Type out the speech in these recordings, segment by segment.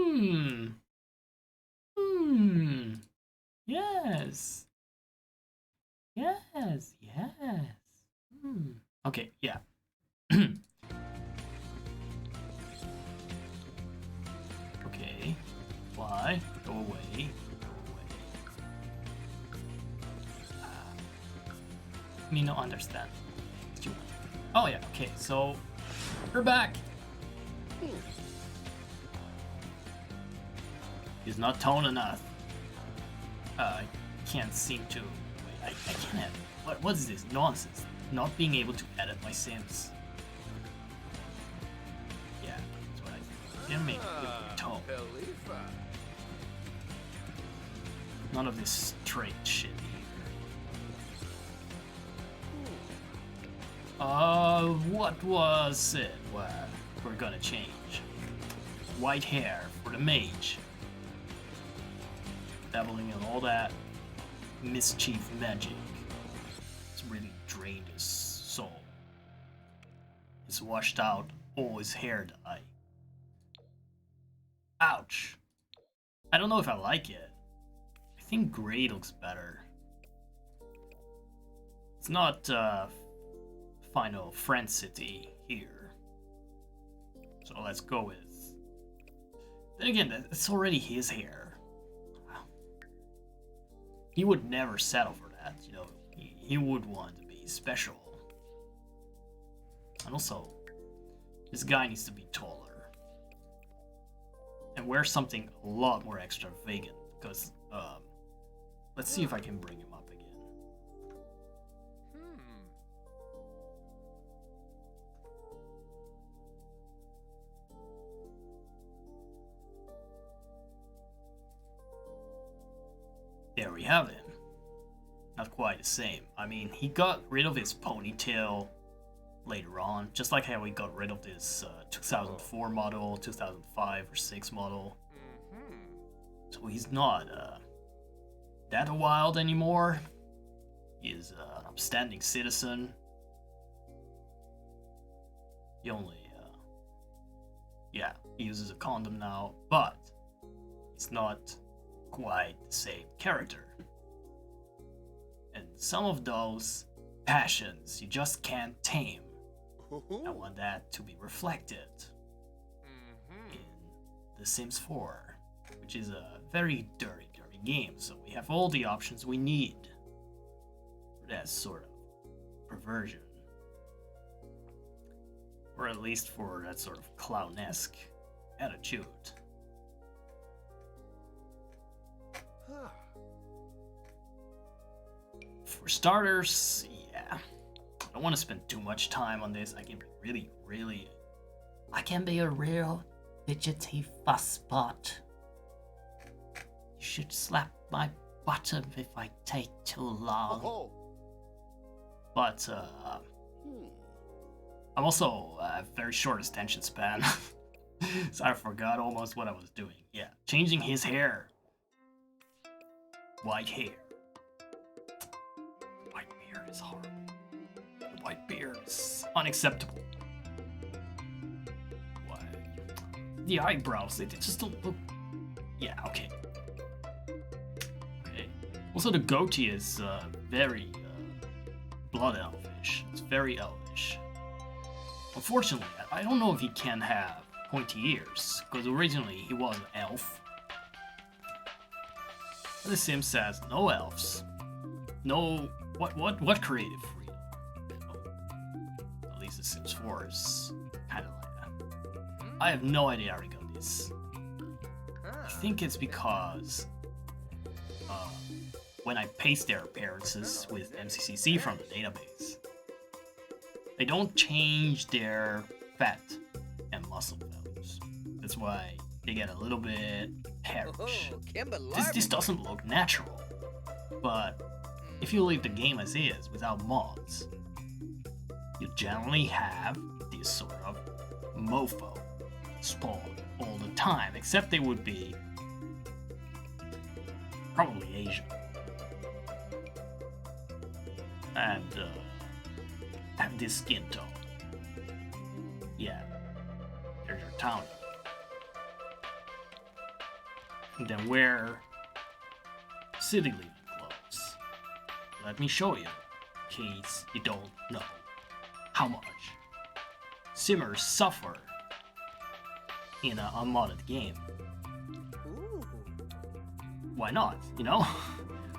Hmm. Hmm. Yes. Yes. Yes. Hmm. Okay, yeah. Okay. Fly. Go away. Go away. Me no understand. Oh yeah, okay, so we're back. He's not tone enough. I can't seem to. Wait, I can't. What is this nonsense? Not being able to edit my sims. Yeah, that's what I think. Give me tone. None of this straight shit here. What was it? Well, we're gonna change. White hair for the mage. Dabbling in all that mischief magic. It's really drained his soul. He's washed out all his hair dye. Ouch. I don't know if I like it. I think gray looks better. It's not Final City here. So let's go with. Then again, it's already his hair. He would never settle for that, you know. He would want to be special. And also, this guy needs to be taller. And wear something a lot more extravagant, because, let's see if I can bring him up again. There we have him. Not quite the same. I mean, he got rid of his ponytail later on, just like how we got rid of this 2004 model, 2005 or 6 model. So he's not that wild anymore. He is an upstanding citizen. He only, yeah, he uses a condom now, but he's not quite the same character. And some of those passions you just can't tame. I want that to be reflected in The Sims 4, which is a very dirty game, so we have all the options we need for that sort of perversion. Or at least for that sort of clownesque attitude. For starters, yeah, I don't want to spend too much time on this. I can be I can be a real fidgety fussbot. You should slap my bottom if I take too long. But, I'm also a very short attention span. So I forgot almost what I was doing. Yeah, changing his hair. White hair. White beard is horrible. The white beard is unacceptable. What? The eyebrows, they just don't look. Yeah, okay. Okay. Also, the goatee is very blood elvish. It's very elvish. Unfortunately, I don't know if he can have pointy ears, because originally he was an elf. The Sim says no elves. No, what creative freedom? At least The Sims 4 is kind of like that. I have no idea how to got this. I think it's because when I paste their appearances with MCCC from the database, they don't change their fat and muscle values. That's why they get a little bit hairish. This doesn't look natural, but if you leave the game as is without mods, you generally have this sort of mofo spawn all the time, except they would be probably Asian. And have this skin tone. Yeah, there's your town. and then wear city living clothes. Let me show you, in case you don't know how much simmers suffer in an unmodded game. Why not, you know?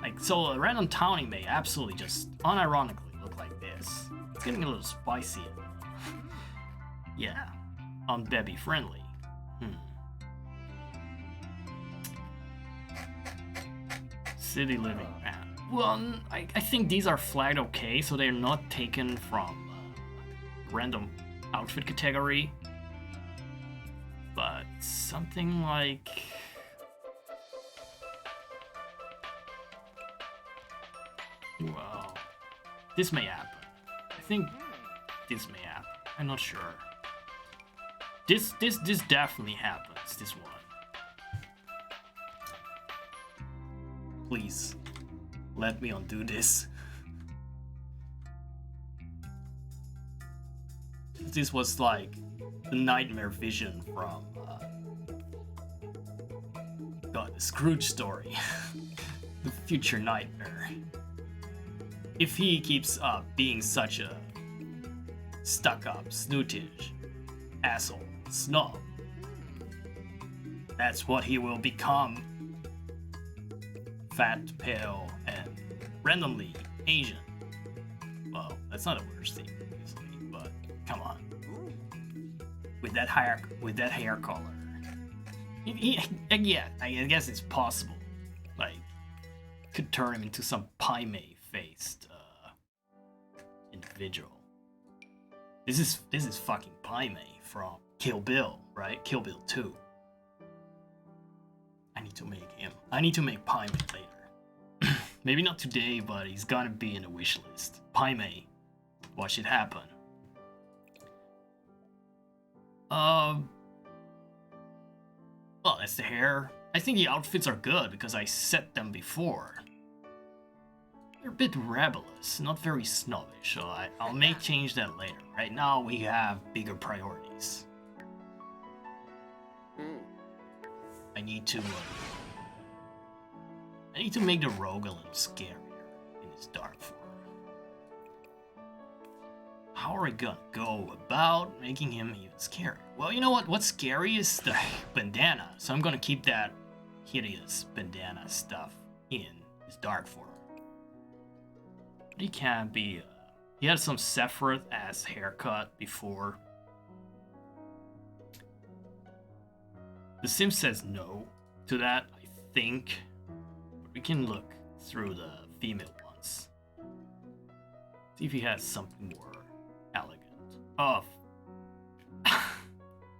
Like, so a random townie may absolutely just unironically look like this. It's getting a little spicy. Yeah, unbaby friendly. City living, man. Well, I think these are flagged okay, so they're not taken from random outfit category. But something like... Well, this may happen. I think this may happen. I'm not sure. This definitely happens, this one. Please, let me undo this. This was like the nightmare vision from God, the Scrooge story. The future nightmare. If he keeps being such a stuck-up, snootish, asshole, snob, that's what he will become. Fat, pale, and randomly Asian. Well, that's not the worst thing, obviously, but come on. With that hair color. Yeah, I guess it's possible. Like, could turn him into some Paimei-faced individual. This is fucking Paimei from Kill Bill, right? Kill Bill 2. I need to make him. I need to make Paimei later. Maybe not today, but he's gonna be in the wish list. Paimei. Watch it happen. Well, that's the hair. I think the outfits are good because I set them before. They're a bit rebellious, not very snobbish, so I'll may change that later. Right now, we have bigger priorities. I need to make the rogue a little scarier in his dark form. How are we gonna go about making him even scarier? Well, you know what? What's scary is the bandana, so I'm gonna keep that hideous bandana stuff in his dark form. He can't be. He had some Sephiroth-ass haircut before. The Sim says no to that, I think. But we can look through the female ones. See if he has something more elegant. Oh.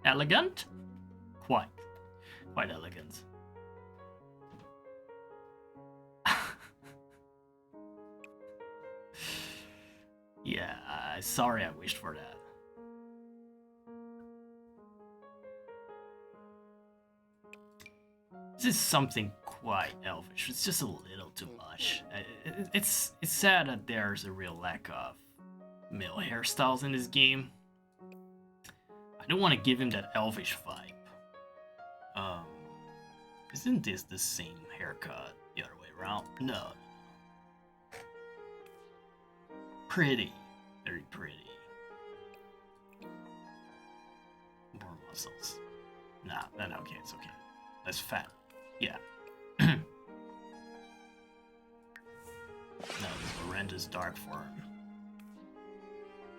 Elegant? Quite elegant. Yeah, sorry I wished for that. This is something quite elvish. It's just a little too much. It's sad that there's a real lack of male hairstyles in this game. I don't want to give him that elvish vibe. Isn't this the same haircut the other way around? No. Pretty. Very pretty. More muscles. Nah, then okay, it's okay. Less fat. Yeah. No, this horrendous dark form.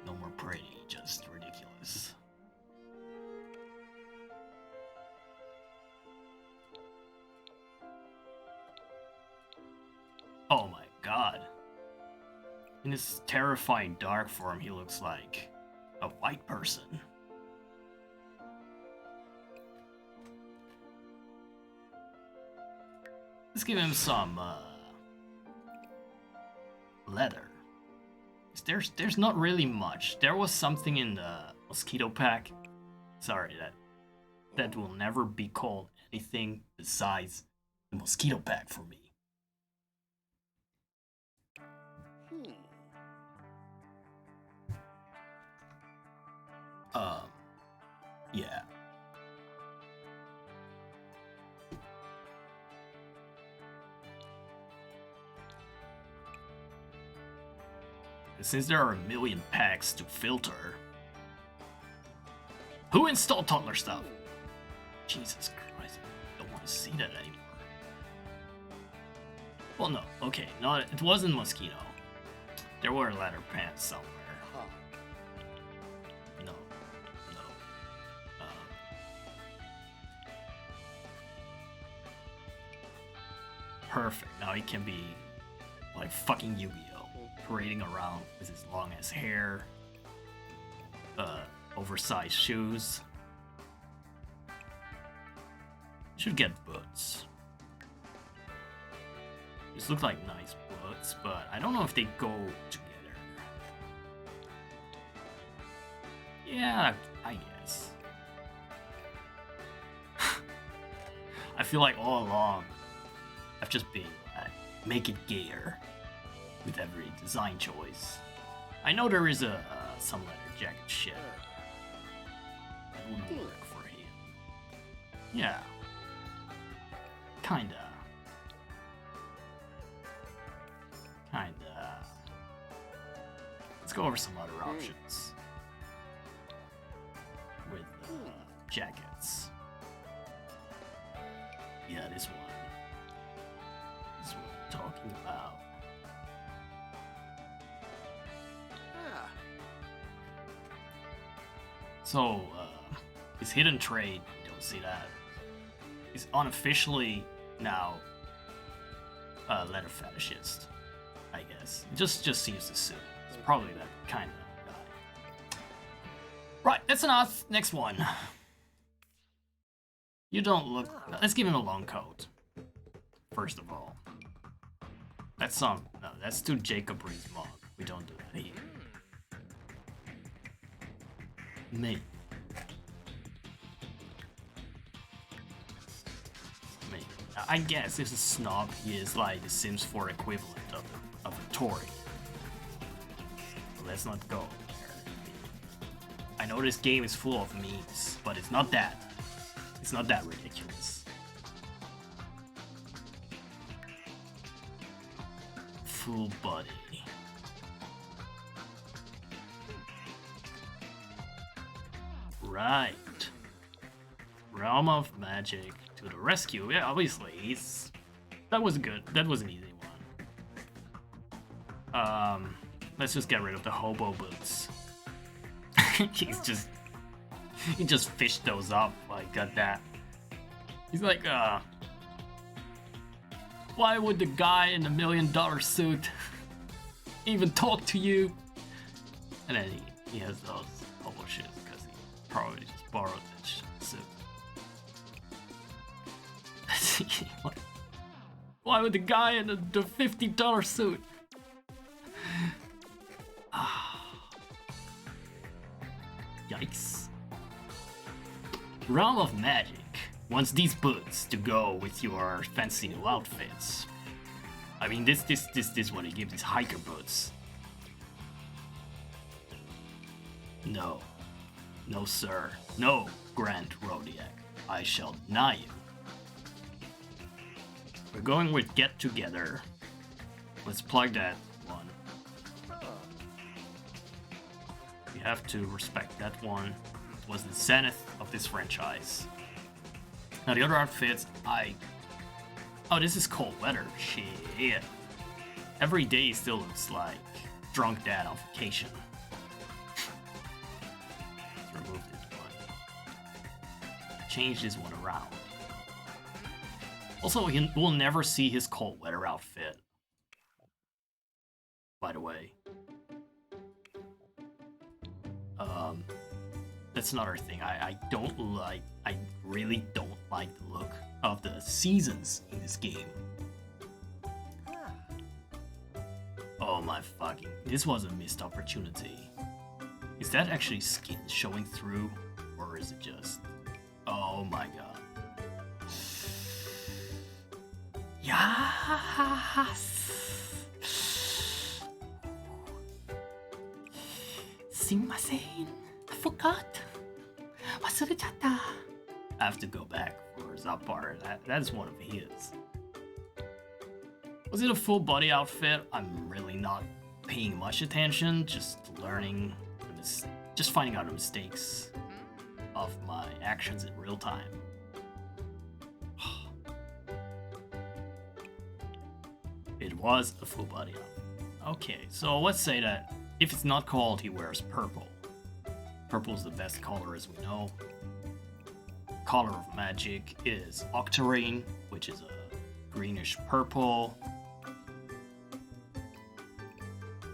No more pretty, just ridiculous. Oh my god. In this terrifying dark form, he looks like a white person. Let's give him some leather. There's not really much. There was something in the mosquito pack. Sorry, that will never be called anything besides the mosquito pack for me. Yeah. Since there are a million packs to filter... Who installed toddler stuff? Jesus Christ, I don't want to see that anymore. Well, no, okay, no, it wasn't mosquito. There were leather pants somewhere. No. Perfect, now he can be like fucking Yu-Gi-Oh! Parading around with his long ass hair, oversized shoes. Should get boots. These look like nice boots, but I don't know if they go together. Yeah, I guess. I feel like all along I've just been make it gayer with every design choice. I know there is some leather jacket shit that wouldn't work for him. Yeah. Kinda. Let's go over some other options with jackets. Yeah, this one. This is what I'm talking about. So, his hidden trade, you don't see that, is unofficially now leather fetishist, I guess. Just seems to suit. It's probably that kind of guy. Right, that's enough. Next one. You don't look... Let's give him a long coat. First of all. That's some... No, that's too Jacob Reed's mug. We don't do that here. Me. I guess if it's a snob, he is like the Sims 4 equivalent of a Tory. Let's not go there. I know this game is full of memes, but it's not that. It's not that ridiculous. Full body. Right. Realm of Magic to the rescue. Yeah, obviously, that was good. That was an easy one. Let's just get rid of the hobo boots. He just fished those up. Like, got that. He's like, why would the guy in the $1 million suit even talk to you? And then he has those hobo shit because he probably just borrowed that suit. Like, why would the guy in the $50 suit? Yikes. Realm of Magic wants these boots to go with your fancy new outfits. I mean, this what he gives these hiker boots. No. No, sir. No, Grand Rodiak. I shall deny you. We're going with Get Together. Let's plug that one. We have to respect that one. It was the zenith of this franchise. Now the other outfits, Oh, this is cold weather. Shit. Every day still looks like drunk dad on vacation. Let's remove this one. Change this one around. Also, we'll never see his cold weather outfit. By the way. That's another thing. I really don't like the look of the seasons in this game. Oh my fucking... This was a missed opportunity. Is that actually skin showing through? Or is it just... Oh my god. Yes! Sumimasen. I forgot. 忘れちゃった. I have to go back for that part. That's one of his. Was it a full body outfit? I'm really not paying much attention, just learning, just finding out the mistakes of my actions in real time. It was a full body up. Okay, so let's say that if it's not cold, he wears purple. Purple is the best color as we know. Color of magic is octarine, which is a greenish purple.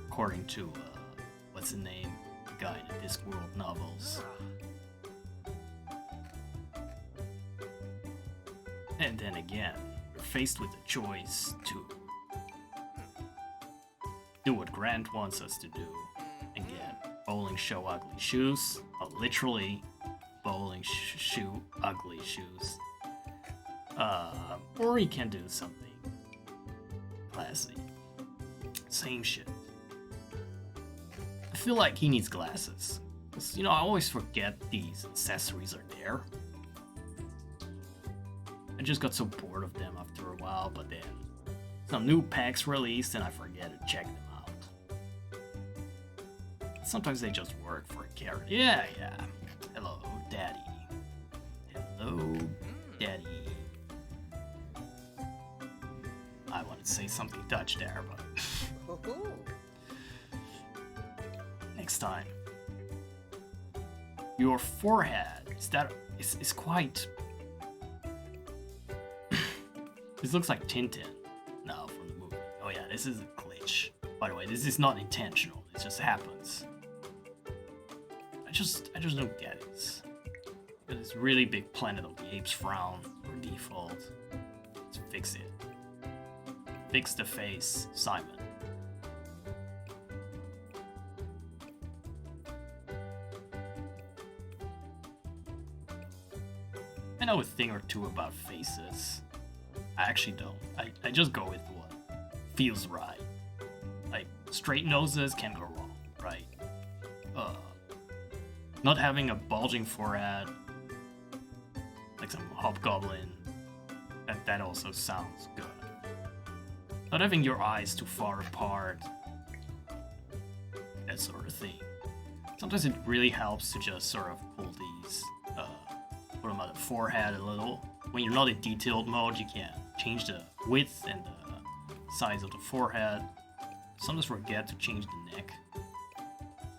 According to, what's the name? The guy in the Discworld novels. And then again, you're faced with a choice to do what Grant wants us to do. Again, bowling show ugly shoes. Literally, bowling shoe ugly shoes. Or he can do something classy. Same shit. I feel like he needs glasses. Because, I always forget these accessories are there. I just got so bored of them after a while, but then some new packs released and I forget to check them out. Sometimes they just work for a character. Yeah. Hello, Daddy. Hello, Daddy. I wanted to say something Dutch there, but... Next time. Your forehead is quite... This looks like Tintin. No, from the movie. Oh yeah, this is a glitch. By the way, this is not intentional. It just happens. I just don't get it. This really big Planet of the Apes frown for default. Let's fix it. Fix the face, Simon. I know a thing or two about faces. I actually don't. I just go with what feels right. Like, straight noses can go wrong, right? Not having a bulging forehead, like some hobgoblin, that also sounds good. Not having your eyes too far apart, that sort of thing. Sometimes it really helps to just sort of pull these, put them on the forehead a little. When you're not in detailed mode, you can change the width and the size of the forehead. Sometimes forget to change the neck.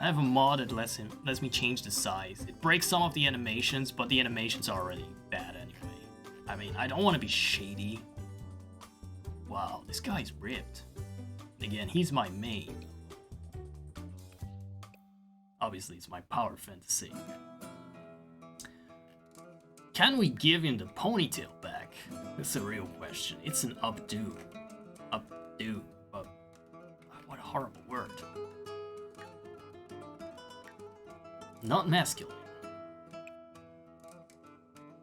I have a mod that lets me change the size. It breaks some of the animations, but the animations are already bad anyway. I mean, I don't want to be shady. Wow, this guy's ripped. Again, he's my main. Obviously, it's my power fantasy. Can we give him the ponytail back? That's a real question. It's an updo. Updo. What a horrible word. Not masculine.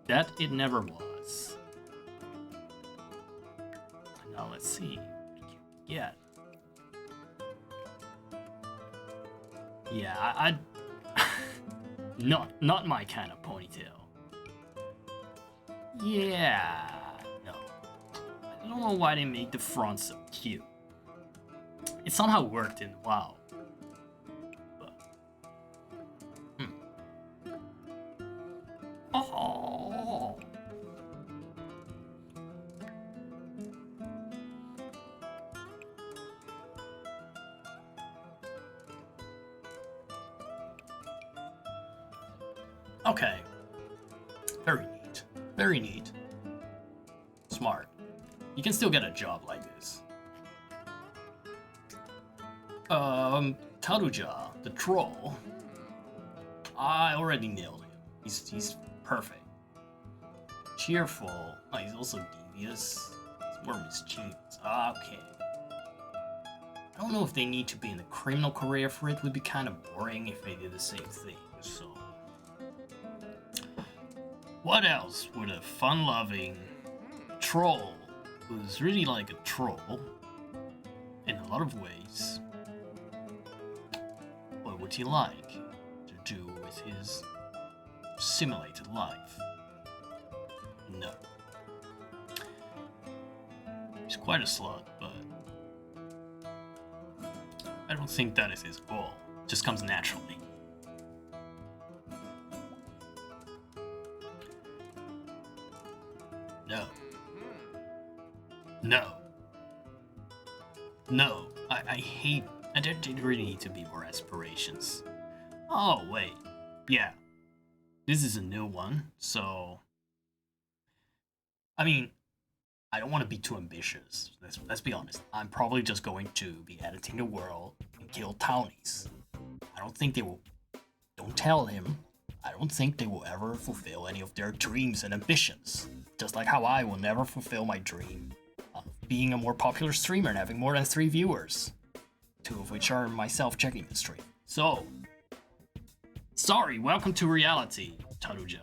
That it never was. Now let's see. What can we get? Yeah, I not my kind of ponytail. Yeah, no. I don't know why they make the front so cute. It somehow worked in WoW. But, Oh. Okay. Very neat. Very neat. Smart. You can still get a job like this. Taruja, the troll. I already nailed him. He's perfect. Cheerful. Oh, he's also devious. He's more mischievous. Okay. I don't know if they need to be in a criminal career for it. Would be kind of boring if they did the same thing. So, what else would a fun-loving troll, who's really like a troll in a lot of ways, what would he like to do with his simulated life? No. He's quite a slut, but I don't think that is his goal. It just comes naturally. No. No. No. I hate... There really need to be more aspirations. Oh, wait. Yeah. This is a new one, so... I mean, I don't want to be too ambitious. Let's be honest. I'm probably just going to be editing the world and kill townies. I don't think they will... Don't tell him. I don't think they will ever fulfill any of their dreams and ambitions. Just like how I will never fulfill my dream of being a more popular streamer and having more than 3 viewers. 2 of which are myself checking the stream. So... Sorry, welcome to reality, Taruja.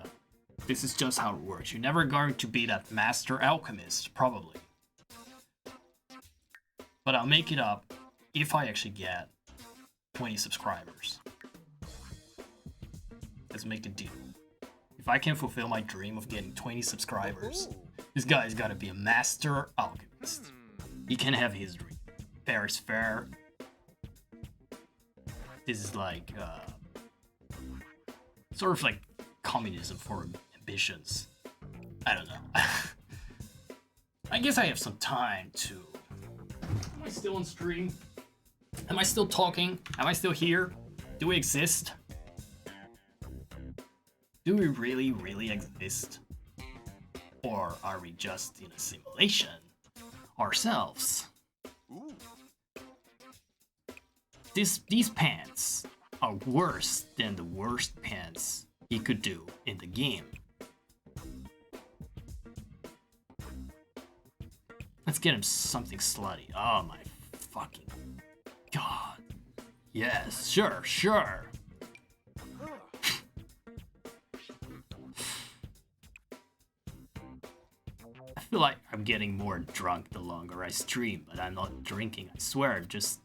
This is just how it works. You're never going to be that master alchemist, probably. But I'll make it up if I actually get 20 subscribers. Let's make a deal. If I can fulfill my dream of getting 20 subscribers, this guy's gotta be a master alchemist. He can have his dream. Fair is fair. This is like, sort of like communism for ambitions. I don't know. I guess I have some time to... Am I still on stream? Am I still talking? Am I still here? Do we exist? Do we really, really exist? Or are we just in a simulation? Ourselves? These pants are worse than the worst pants he could do in the game. Let's get him something slutty. Oh my fucking god. Yes, sure. I feel like I'm getting more drunk the longer I stream, but I'm not drinking, I swear. Just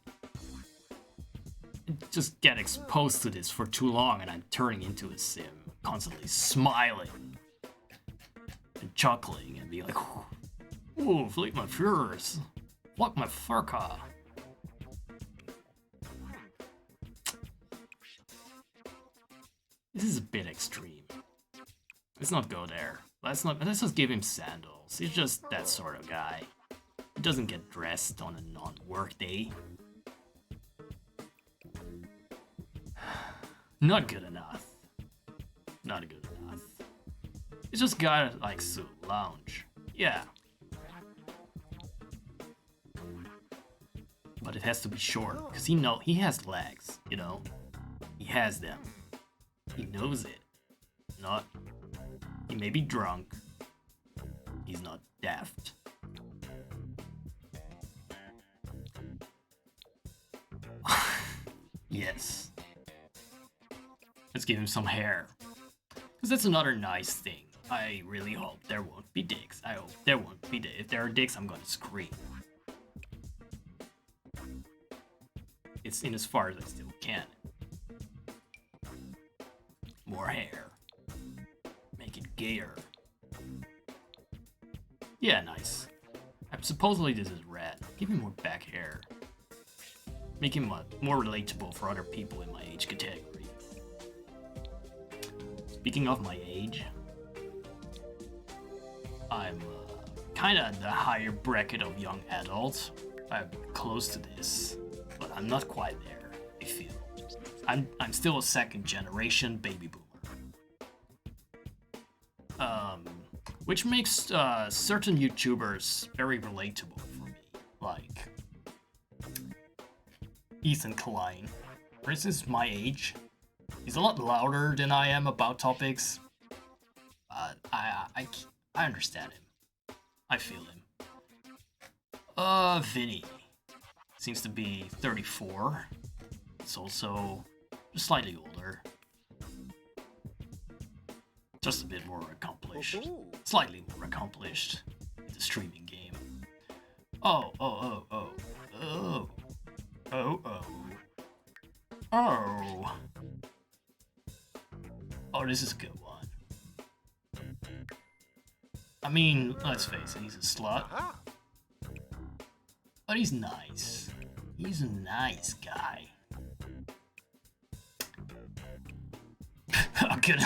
get exposed to this for too long and I'm turning into a sim, constantly smiling and chuckling and being like, ooh, flick my furs, fuck my furka. This is a bit extreme. Let's not go there. Let's just give him sandals. He's just that sort of guy. He doesn't get dressed on a non-work day. Not good enough. Not good enough. It's just guy that likes to lounge. Yeah. But it has to be short, because he has legs, you know? He has them. He knows it. He may be drunk. He's not daft. Yes. Let's give him some hair. Because that's another nice thing. I really hope there won't be dicks. I hope there won't be dicks. If there are dicks, I'm gonna scream. It's in as far as I still can. More hair. Make it gayer. Yeah, nice. Supposedly this is red. Give him more back hair. Make him more relatable for other people in my age category. Speaking of my age, I'm kind of the higher bracket of young adults. I'm close to this, but I'm not quite there, I feel. I'm still a second generation baby boomer. Which makes certain YouTubers very relatable for me, like Ethan Klein. For instance, my age. He's a lot louder than I am about topics, but I understand him. I feel him. Vinny seems to be 34. It's also slightly older. Just a bit more accomplished. Slightly more accomplished in the streaming game. Oh. Oh, this is a good one. I mean, let's face it, he's a slut. But he's nice. He's a nice guy. Oh, good.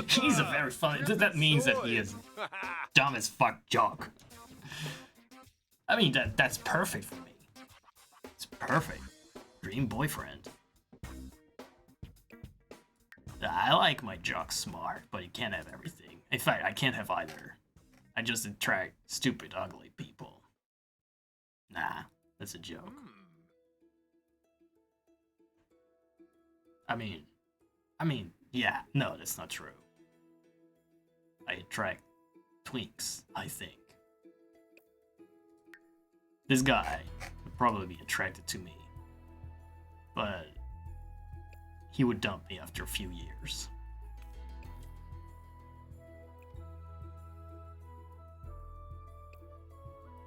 He's a very funny. That means that he is dumb as fuck jock. I mean, that's perfect for me. It's perfect. Dream boyfriend. I like my jock smart, but he can't have everything. In fact, I can't have either. I just attract stupid, ugly people. Nah, that's a joke. I mean, yeah, no, that's not true. I attract twinks, I think. This guy would probably be attracted to me, but he would dump me after a few years.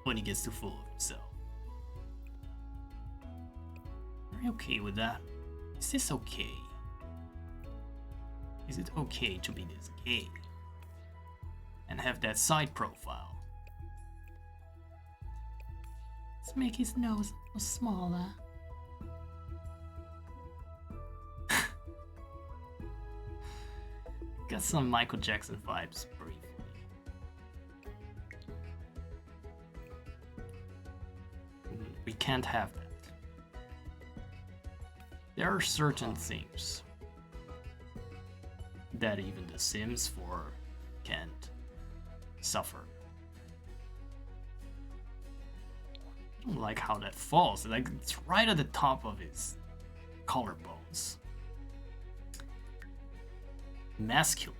When he gets too full of himself. Are you okay with that? Is this okay? Is it okay to be this gay? And have that side profile? Let's make his nose smaller. Got some Michael Jackson vibes briefly. We can't have that. There are certain things that even the Sims 4 can't suffer. I don't like how that falls. Like, it's right at the top of his collarbones. Masculine.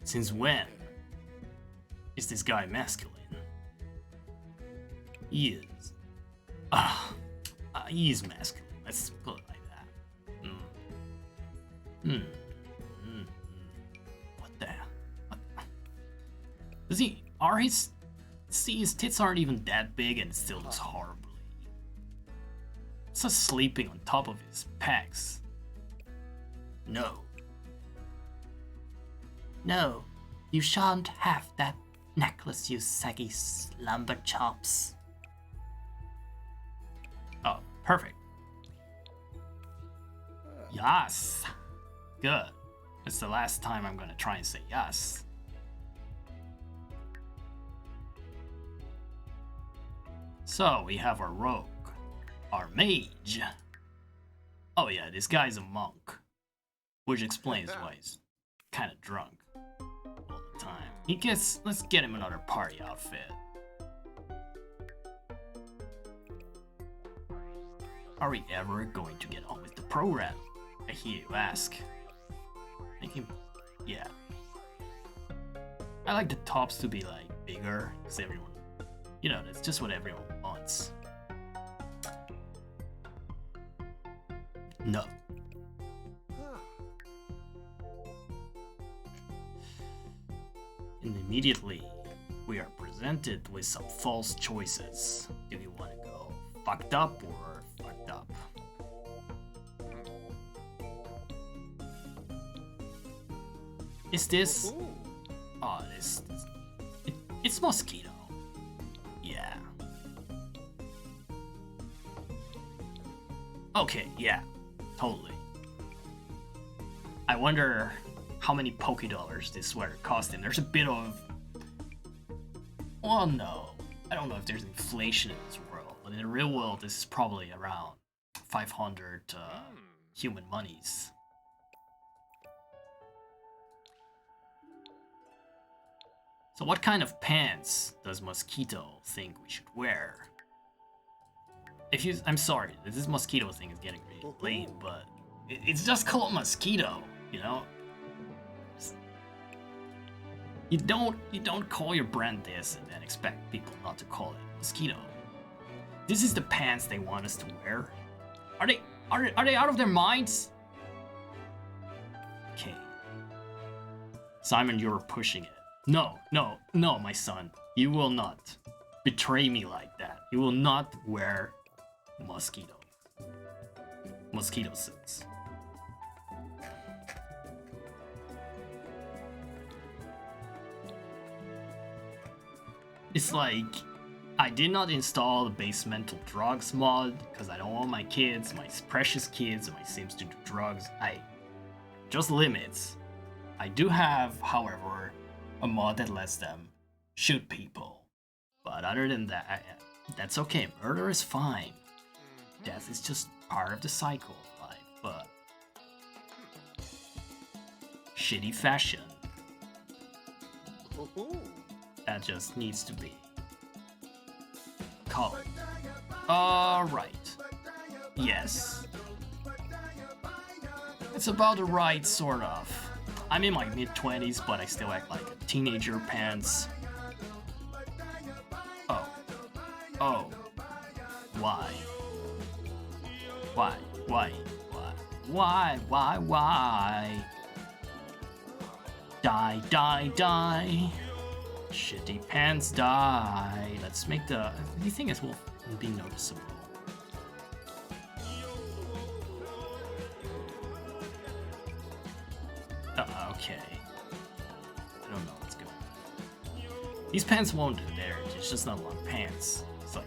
Since when is this guy masculine? He is. He is masculine. Let's put it like that. What the hell? Does he? Are his? See, his tits aren't even that big and it still looks horribly. It's just sleeping on top of his pecs. No. No, you shan't have that necklace, you saggy slumber chops. Oh, perfect. Yes. Good. It's the last time I'm gonna try and say yes. So we have our rogue, our mage. Oh yeah, this guy's a monk, which explains why he's kind of drunk all the time. Let's get him another party outfit. Are we ever going to get on with the program? I hear you ask. Yeah. I like the tops to be like bigger, because everyone, that's just what everyone wants. No. And immediately, we are presented with some false choices. Do we want to go fucked up or fucked up? Is this? Oh, it's mosquito. Yeah. Okay, yeah, totally. I wonder how many $Poké this sweater cost him. There's a bit of... Well, no. I don't know if there's inflation in this world, but in the real world, this is probably around 500 human monies. So what kind of pants does Mosquito think we should wear? I'm sorry, this Mosquito thing is getting really lame, but it's just called Mosquito, You don't call your brand this and then expect people not to call it Mosquito. This is the pants they want us to wear. Are they out of their minds? Okay. Simon, you're pushing it. No, my son. You will not betray me like that. You will not wear mosquito suits. It's like, I did not install the base mental drugs mod because I don't want my kids, my precious kids, and my Sims to do drugs. Just limits. I do have, however, a mod that lets them shoot people. But other than that, that's okay. Murder is fine. Death is just part of the cycle of life, but shitty fashion. That just needs to be called. Alright. Yes. It's about the right sort of. I'm in my mid-20s, but I still act like a teenager pants. Oh. Why? Die. Shitty pants die. Let's make the thing is will be noticeable. Okay. I don't know what's going on. These pants won't do there. There's just not a lot of pants. It's like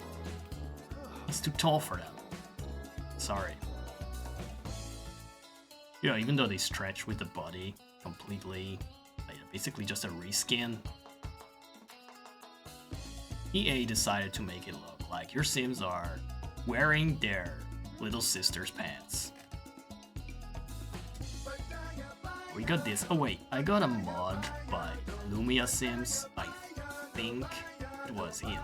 it's too tall for them. Sorry. Yeah, even though they stretch with the body completely, like basically just a reskin. EA decided to make it look like your Sims are wearing their little sister's pants. We got this. Oh wait, I got a mod by Lumia Sims. I think it was him.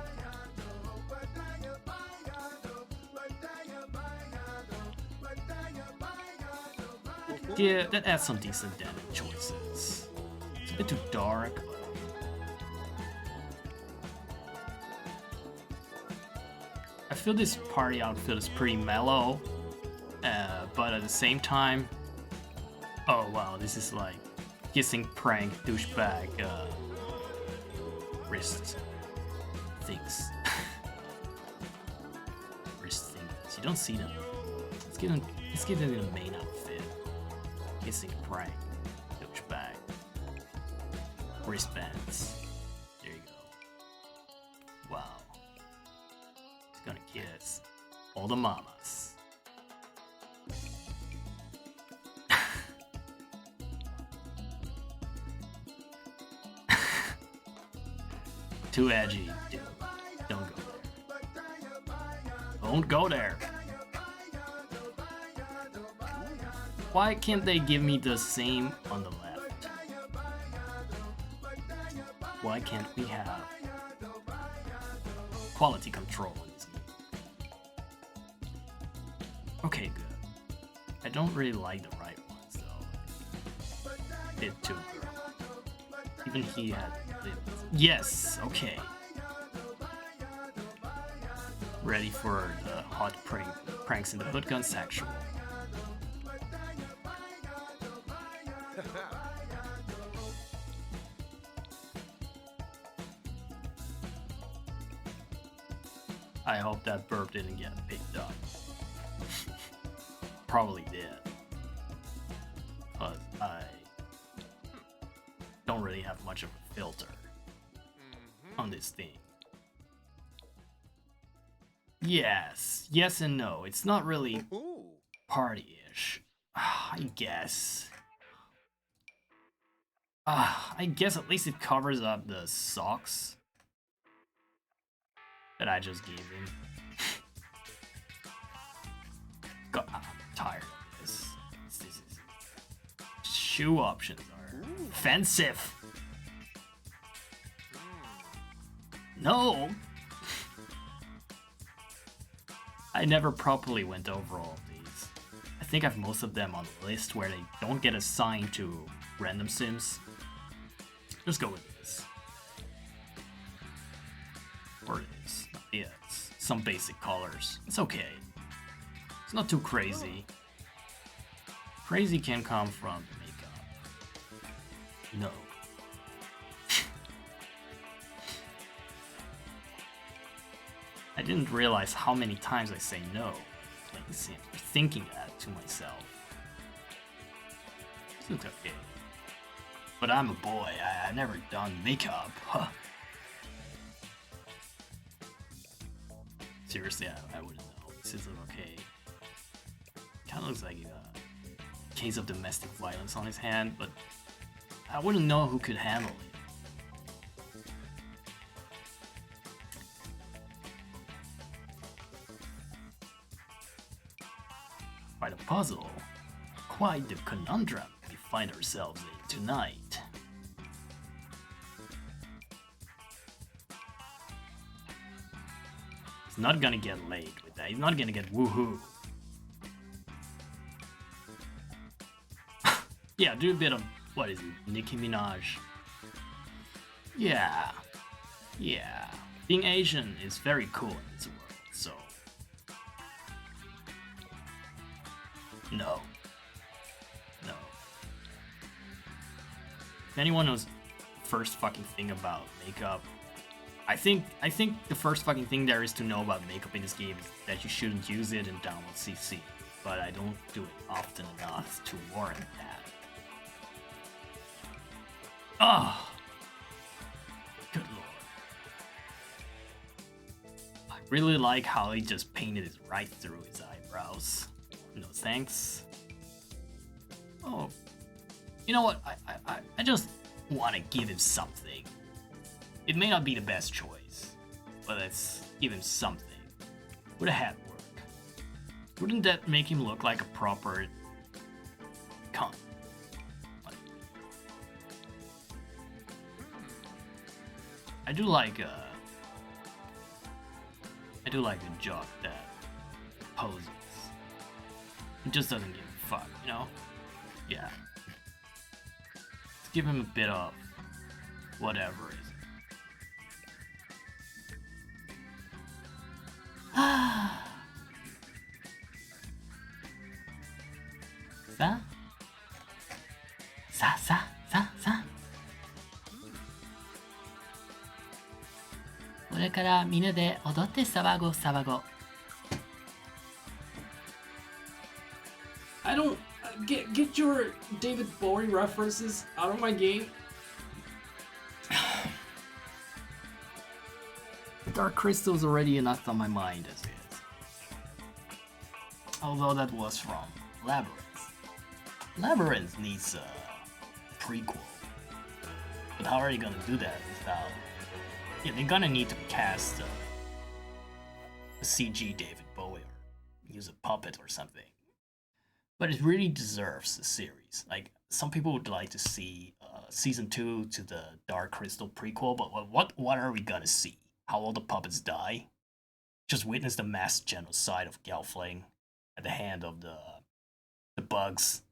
Yeah, that adds some decent denim choices. It's a bit too dark, but I feel this party outfit is pretty mellow, but at the same time, oh wow, this is like kissing prank douchebag wrist things. Wrist things. You don't see them. Let's give them the main outfit. Kissing prank douchebag wristbands. There you go. Wow. He's gonna kiss all the mamas. Too edgy, dude. Don't go there. Don't go there. Why can't they give me the same on the left? Why can't we have quality control in this game? Okay, good. I don't really like the right ones though. Bit too girl. Even he had. Yes, okay. Ready for the hot pranks in the hood gun sexual. I hope that burp didn't get picked up. Probably did. But I don't really have much of a filter on this thing. Yes and no. It's not really party-ish. I guess. I guess at least it covers up the socks that I just gave him. God, I'm tired of this. Shoe options are offensive. No! I never properly went over all of these. I think I have most of them on the list where they don't get assigned to random Sims. Just go with this. Or it is. Yeah, it's some basic colors. It's okay. It's not too crazy. Crazy can come from makeup. No. I didn't realize how many times I say no. Like, thinking that to myself. It's okay. But I'm a boy. I never done makeup. Huh. Seriously, I wouldn't know. This is okay. Kind of looks like a case of domestic violence on his hand, but I wouldn't know who could handle it. Quite a puzzle. Quite the conundrum we find ourselves in tonight. He's not gonna get laid with that. He's not gonna get woohoo. Yeah, do a bit of, what is it, Nicki Minaj. Yeah. Yeah. Being Asian is very cool in this world, so... No. No. If anyone knows the first fucking thing about makeup, I think the first fucking thing there is to know about makeup in this game is that you shouldn't use it in download CC, but I don't do it often enough to warrant that. Ah, good lord. I really like how he just painted it right through his eyebrows. No thanks. Oh, you know what? I just want to give him something. It may not be the best choice, but let's give him something. Would a hat work? Wouldn't that make him look like a proper cunt? I do like a jock that poses. He just doesn't give a fuck, you know? Yeah. Let's give him a bit of whatever is it. Sa? これからみんなで踊って騒ごう。I don't get your David Bowie references out of my game. Dark Crystal's already enough on my mind as is. Although that was from Labyrinth. Labyrinth needs a prequel. But how are you gonna do that without... Yeah, they're gonna need to cast a CG David Bowie or use a puppet or something. But it really deserves a series. Like, some people would like to see season 2 to the Dark Crystal prequel, but what are we gonna see? How all the puppets die? Just witness the mass genocide of Gelfling at the hand of the bugs.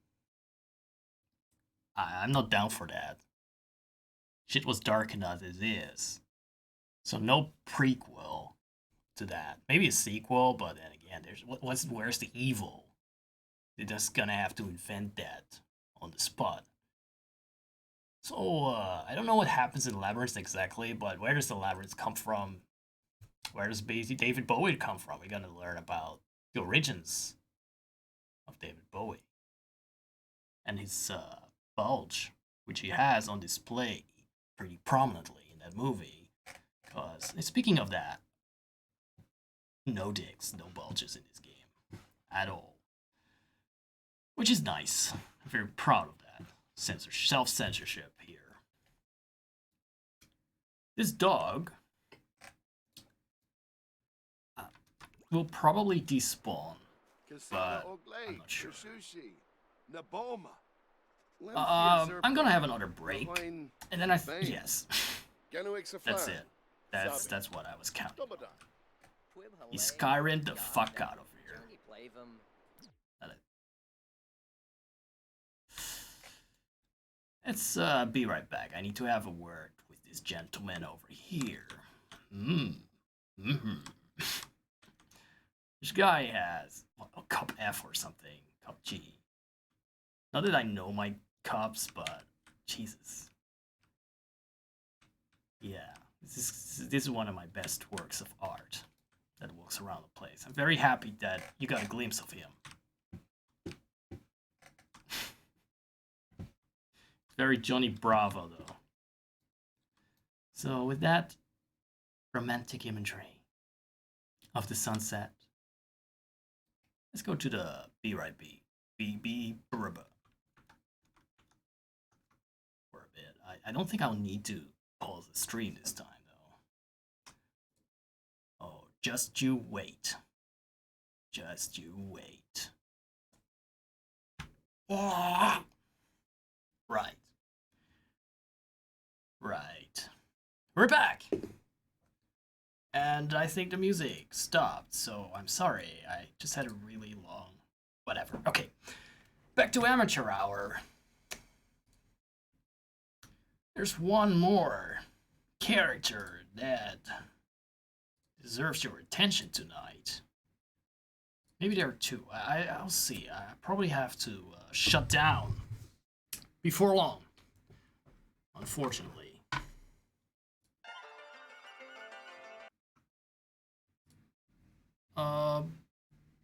I'm not down for that. Shit was dark enough as is. So no prequel to that. Maybe a sequel, but then again, where's the evil? They're just gonna have to invent that on the spot. So I don't know what happens in Labyrinth exactly, but where does the Labyrinth come from? Where does David Bowie come from? We're gonna learn about the origins of David Bowie and his bulge, which he has on display pretty prominently in that movie. Because, speaking of that, no dicks, no bulges in this game at all. Which is nice. I'm very proud of that. Self-censorship here. This dog will probably despawn, but I'm not sure. I'm gonna have another break, and then yes, that's it. That's what I was counting on. He's Skyrim the fuck out of here. Let's be right back. I need to have a word with this gentleman over here. This guy has a cup F or something. Cup G. Not that I know my cups, but Jesus. Yeah, this is one of my best works of art that walks around the place. I'm very happy that you got a glimpse of him. Very Johnny Bravo, though. So with that romantic imagery, of the sunset. Let's go to the B right B. B Burba. For a bit. I don't think I'll need to pause the stream this time though. Oh, just you wait. Just you wait. Right. Right. We're back! And I think the music stopped, so I'm sorry. I just had a really long... Whatever. Okay. Back to Amateur Hour. There's one more character that deserves your attention tonight. Maybe there are two. I'll see. I probably have to shut down before long, unfortunately.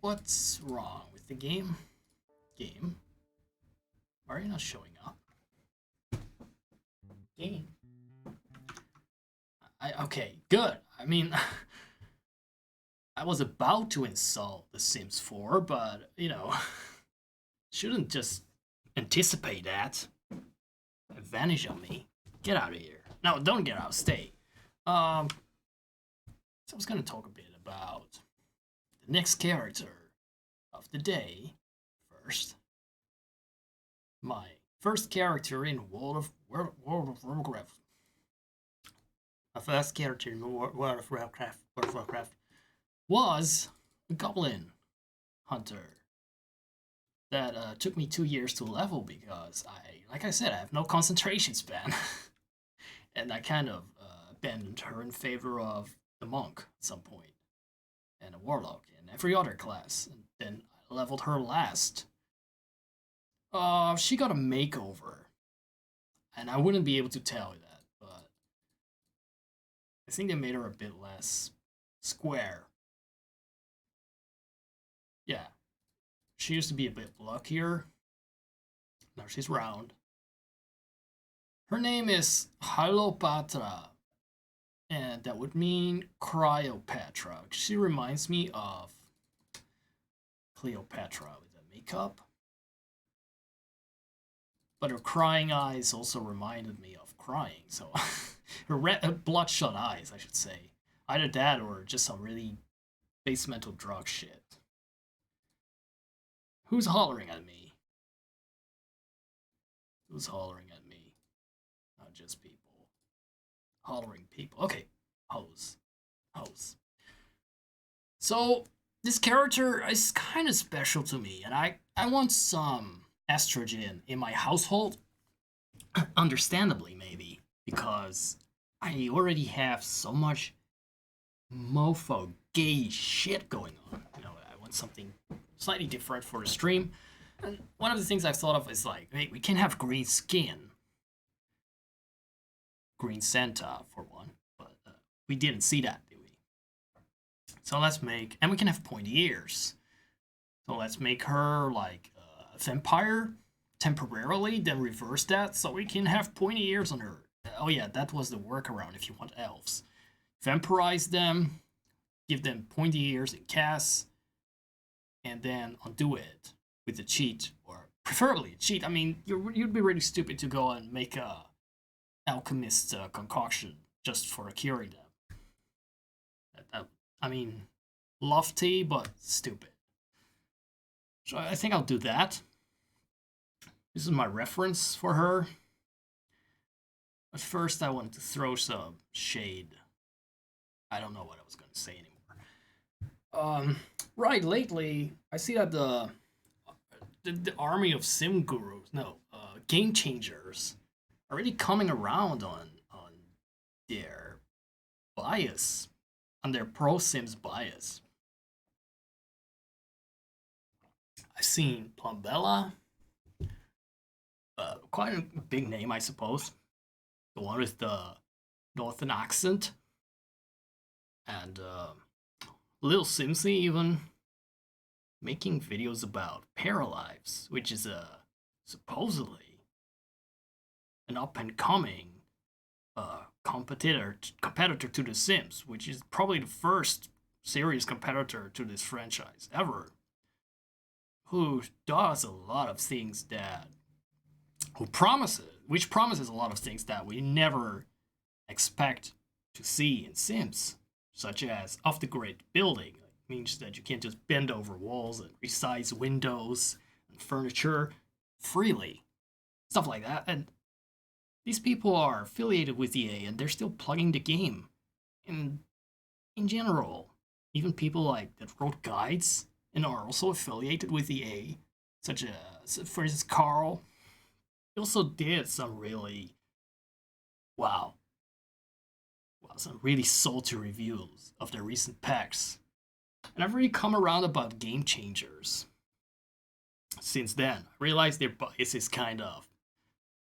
What's wrong with the game? Game? Why are you not showing up? Game. Okay, good. I mean, I was about to install The Sims 4, but, you know, shouldn't just anticipate that. Vanish on me. Get out of here. No, don't get out. Stay. So I was gonna talk a bit about the next character of the day first. My first character in World of Warcraft. My first character in World of Warcraft was a goblin hunter. That took me 2 years to level because like I said, I have no concentration span. And I kind of abandoned her in favor of the monk at some point, and a warlock, and every other class. And then I leveled her last. She got a makeover, and I wouldn't be able to tell you that, but I think they made her a bit less square. Yeah, she used to be a bit luckier. Now she's round. Her name is Hylopatra, and that would mean Cryopatra. She reminds me of Cleopatra with the makeup. But her crying eyes also reminded me of crying, so her bloodshot eyes, I should say. Either that or just some really basemental drug shit. Who's hollering at me? Who's hollering at me? Not just people. Hollering people. Okay. Hose. So, this character is kind of special to me, and I want some estrogen in my household. Understandably, maybe. Because I already have so much mofo gay shit going on. You know, I want something slightly different for the stream. And one of the things I've thought of is like, hey, we can have green skin. Green Santa, for one. But we didn't see that, did we? So let's make... And we can have pointy ears. So let's make her like a vampire temporarily, then reverse that so we can have pointy ears on her. Oh yeah, that was the workaround if you want elves. Vampirize them, give them pointy ears and casts, and then undo it with a cheat, or preferably a cheat. I mean, you'd be really stupid to go and make a alchemist concoction just for curing them. I mean, lofty, but stupid. So I think I'll do that. This is my reference for her. But first I wanted to throw some shade. I don't know what I was going to say anymore. Right, lately, I see that the army of sim gurus, game changers, are really coming around on their bias, on their pro sims bias. I've seen Plumbella, quite a big name, I suppose. The one with the northern accent, and Lil Simsy even making videos about Paralives, which is supposedly an up-and-coming competitor to The Sims, which is probably the first serious competitor to this franchise ever, who does a lot of things that, which promises a lot of things that we never expect to see in Sims, such as off-the-grid building. It means that you can't just bend over walls and resize windows and furniture freely, stuff like that. And these people are affiliated with EA, and they're still plugging the game. And in general, even people like that wrote guides and are also affiliated with EA, such as, for instance, Carl. He also did some really, some really salty reviews of their recent packs. And I've really come around about Game Changers since then. I realized their bias is kind of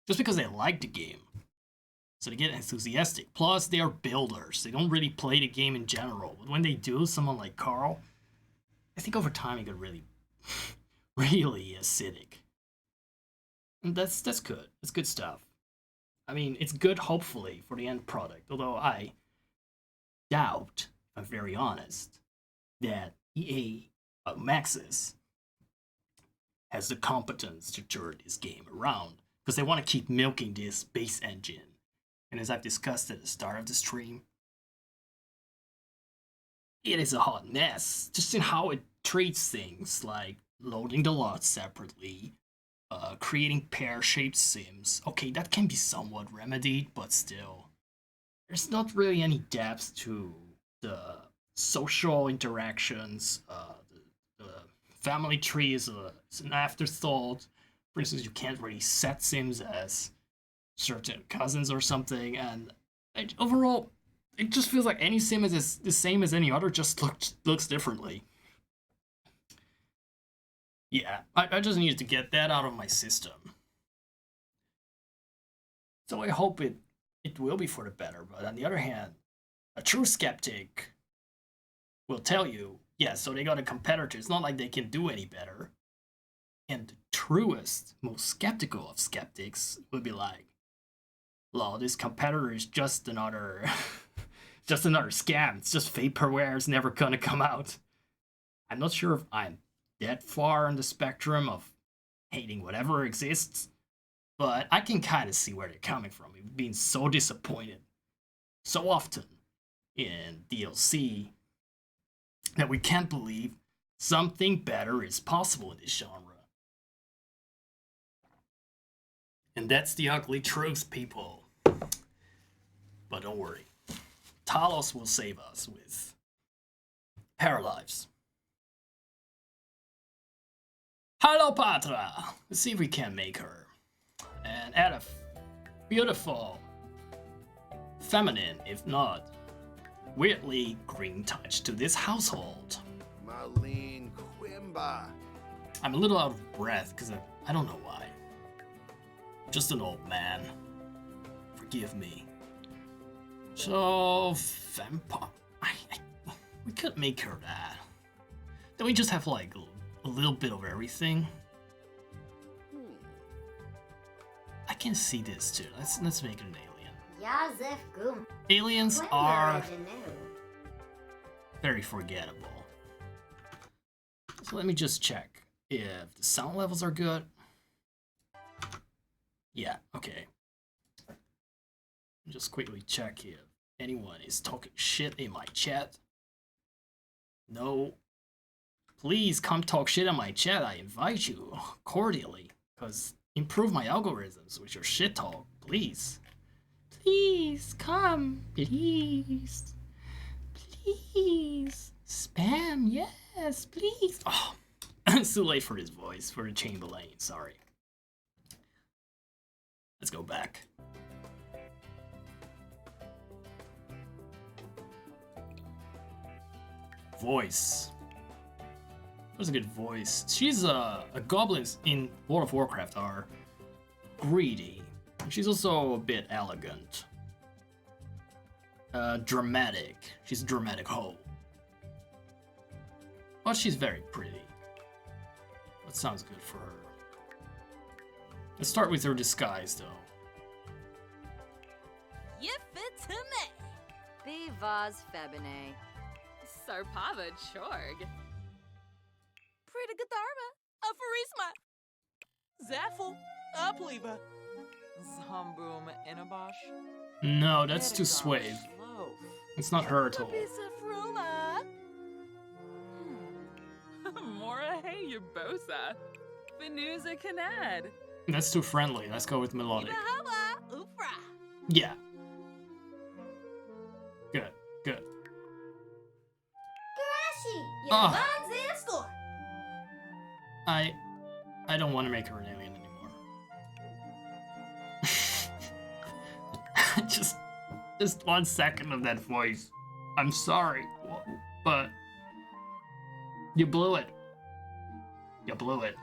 just because they like the game, so they get enthusiastic. Plus, they are builders. They don't really play the game in general. But when they do, someone like Carl, I think over time it got really, really acidic. And that's good. That's good stuff. I mean, it's good, hopefully, for the end product. Although I doubt, if I'm very honest, that EA Maxis has the competence to turn this game around, because they want to keep milking this base engine. And as I've discussed at the start of the stream, it is a hot mess, just in how it treats things, like loading the lots separately, creating pear-shaped sims. Okay, that can be somewhat remedied, but still, there's not really any depth to the social interactions. The family tree is an afterthought. For instance, you can't really set sims as certain cousins or something, and overall, it just feels like any sim is the same as any other, just looks differently. Yeah, I just needed to get that out of my system. So I hope it will be for the better, but on the other hand, a true skeptic will tell you, yeah, so they got a competitor, it's not like they can do any better. And the truest, most skeptical of skeptics would be like, lol, this competitor is just another just another scam. It's just vaporware, it's never gonna come out. I'm not sure if I'm that far on the spectrum of hating whatever exists, but I can kind of see where they're coming from. We've been so disappointed so often in DLC that we can't believe something better is possible in this genre. And that's the ugly truth, people. But don't worry. Talos will save us with Paralives. Hello, Patra! Let's see if we can make her. And add a beautiful, feminine, if not weirdly green touch to this household. Marlene Quimba. I'm a little out of breath because I don't know why. Just an old man. Forgive me. So, vampire. We could make her that. Then we just have like a little bit of everything. I can see this too. Let's make it an alien. Aliens are very forgettable. So let me just check if the sound levels are good. Yeah, okay. Just quickly check if anyone is talking shit in my chat. No. Please come talk shit in my chat. I invite you cordially. Because improve my algorithms with your shit talk, please. Please, come. Please. Please. Spam, yes, please. Oh, it's too late for this voice, for the Chamberlain, sorry. Let's go back. Voice. That's a good voice. She's a goblins in World of Warcraft are greedy. She's also a bit elegant. Dramatic. She's a dramatic hoe. But she's very pretty. That sounds good for her. Let's start with her disguise, though. Yifitame. Bivaz Febine. Sarpava Chorg. Pretty Gadarma, Afarisma. Zaffel, Upliva. Zomboom Inabosh. No, that's too suave. It's not her at all. Lapisa Mora hey Yerbosa. Venusa Canad. That's too friendly. Let's go with melodic. Fruma. Ufra. Yeah. Good, good. Garashi. Ah. Score. I don't want to make her an alien anymore. just 1 second of that voice. I'm sorry, but you blew it. You blew it.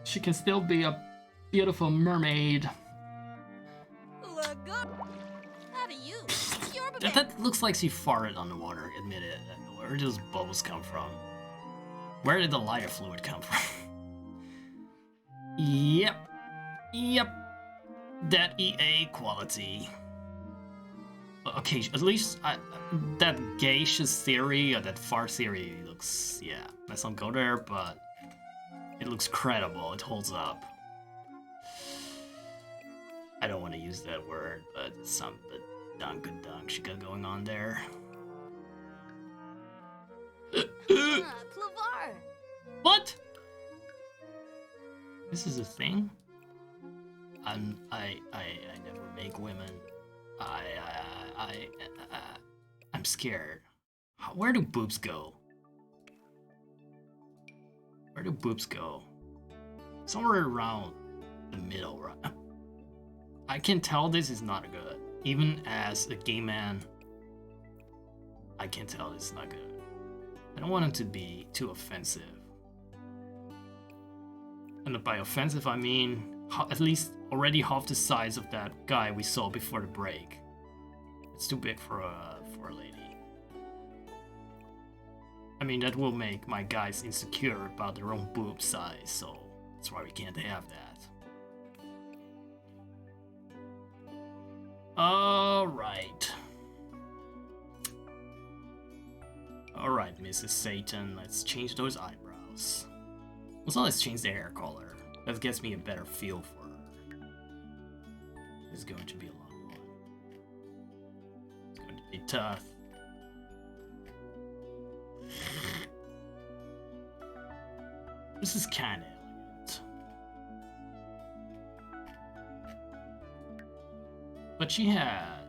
She can still be a beautiful mermaid. Look good. How do you? That looks like she farted on the water, admit it. Where did those bubbles come from? Where did the lighter fluid come from? Yep. That EA quality. Okay, at least that gaseous theory or that fart theory looks, yeah. Let's not go there, but it looks credible. It holds up. I don't want to use that word, but some dunk she got going on there. Clavar. What? This is a thing? I never make women. I'm scared. Where do boobs go? Where do boobs go? Somewhere around the middle, right? I can tell this is not good. Even as a gay man, I can tell this is not good. I don't want him to be too offensive. And by offensive, I mean at least already half the size of that guy we saw before the break. It's too big for a lady. I mean, that will make my guys insecure about their own boob size, so that's why we can't have that. Alright, Mrs. Satan, let's change those eyebrows. Also, let's change the hair color. That gets me a better feel for her. This is going to be a long one. It's going to be tough. This is kinda elegant. But she had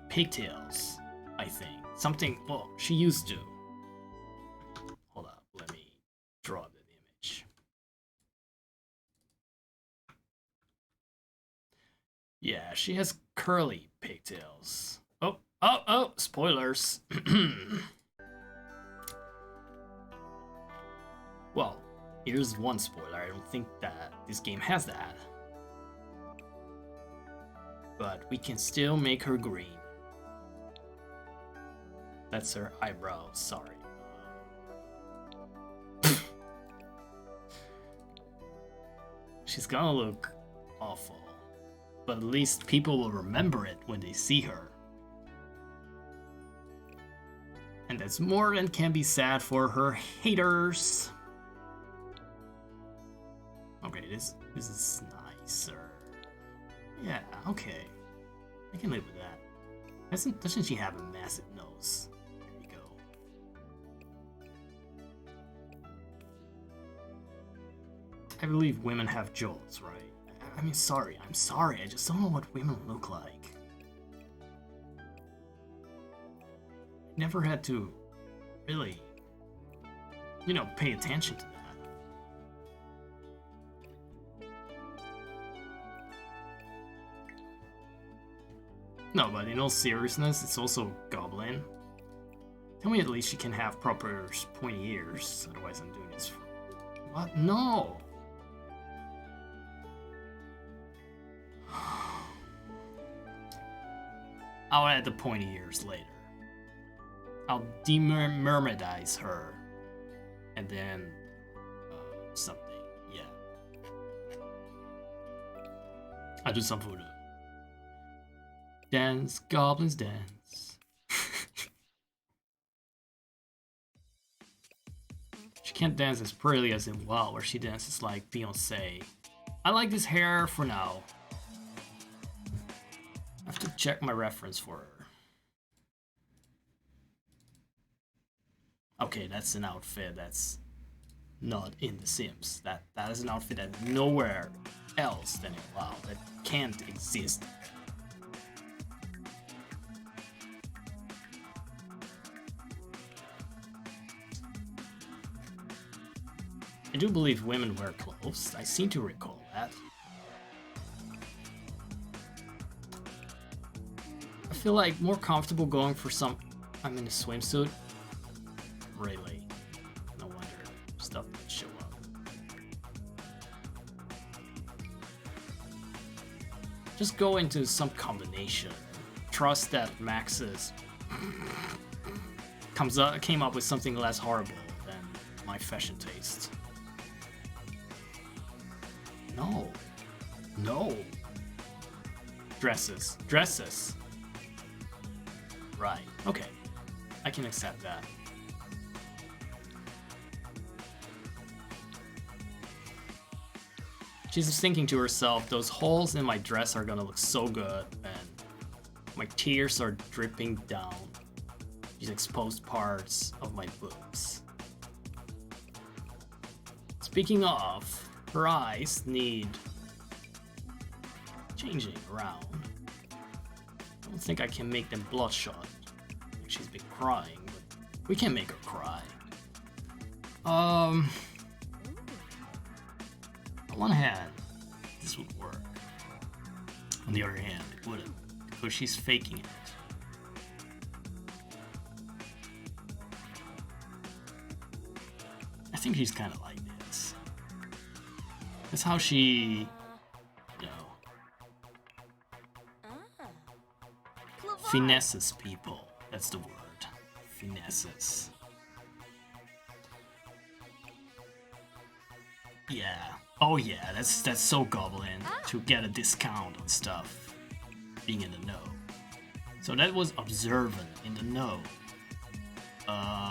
pigtails, I think. Something, well, she used to. Hold up, let me draw the image. Yeah, she has curly pigtails. Oh, spoilers. Well, here's one spoiler. I don't think that this game has that. But we can still make her green. That's her eyebrow, sorry. She's gonna look awful. But at least people will remember it when they see her. And that's more than can be said for her haters. Okay, this is nicer. Yeah, okay. I can live with that. Doesn't she have a massive nose? There you go. I believe women have jaws, right? I mean, I'm sorry, I just don't know what women look like. Never had to really, pay attention to that. No, but in all seriousness, it's also goblin. Tell me at least she can have proper pointy ears, otherwise I'm doing this for... What? No! I'll add the pointy ears later. I'll demermaidize her. And then... something, yeah. I'll do some voodoo. Dance, goblins dance. can't dance as prettily as in WoW, where she dances like Beyonce. I like this hair for now. I have to check my reference for her. Okay, that's an outfit that's not in The Sims. That is an outfit that nowhere else than in WoW. That can't exist. I do believe women wear clothes. I seem to recall that. I feel like more comfortable going for some... I'm in a swimsuit. Really. No wonder stuff didn't show up. Just go into some combination. Trust that Max's came up with something less horrible than my fashion taste. No. No. Dresses. Dresses. Right. Okay. I can accept that. She's thinking to herself, those holes in my dress are gonna look so good, and my tears are dripping down these exposed parts of my boobs. Speaking of, her eyes need changing around. I don't think I can make them bloodshot. Like she's been crying, but we can make her cry. On one hand, this would work. On the other hand, it wouldn't, because she's faking it. I think she's kind of like this. That's how she, you know, finesses people. That's the word. Finesses. Yeah. Oh yeah, that's so goblin to get a discount on stuff. Being in the know. So that was observant in the know. No.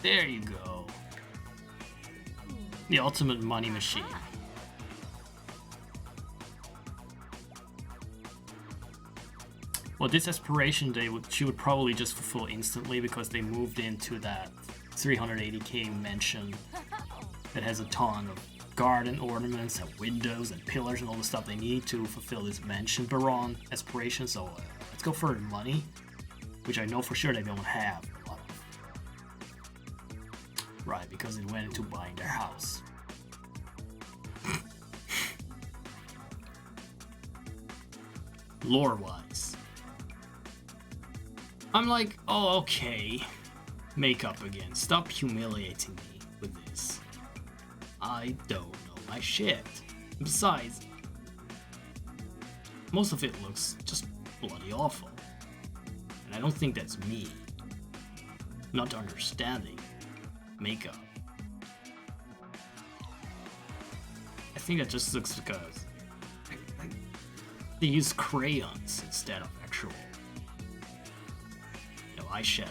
There you go. The ultimate money machine. Well, this aspiration she would probably just fulfill instantly because they moved into that 380k mansion that has a ton of garden ornaments and windows and pillars and all the stuff they need to fulfill this mansion baron aspiration. So let's go for money, which I know for sure they don't have a lot of. Right, because it went into buying their house. Lore-wise. I'm like, oh, okay. Makeup again. Stop humiliating me with this. I don't know my shit. Besides, most of it looks just bloody awful. And I don't think that's me not understanding makeup. I think that just looks because they use crayons instead of actual eyeshadow.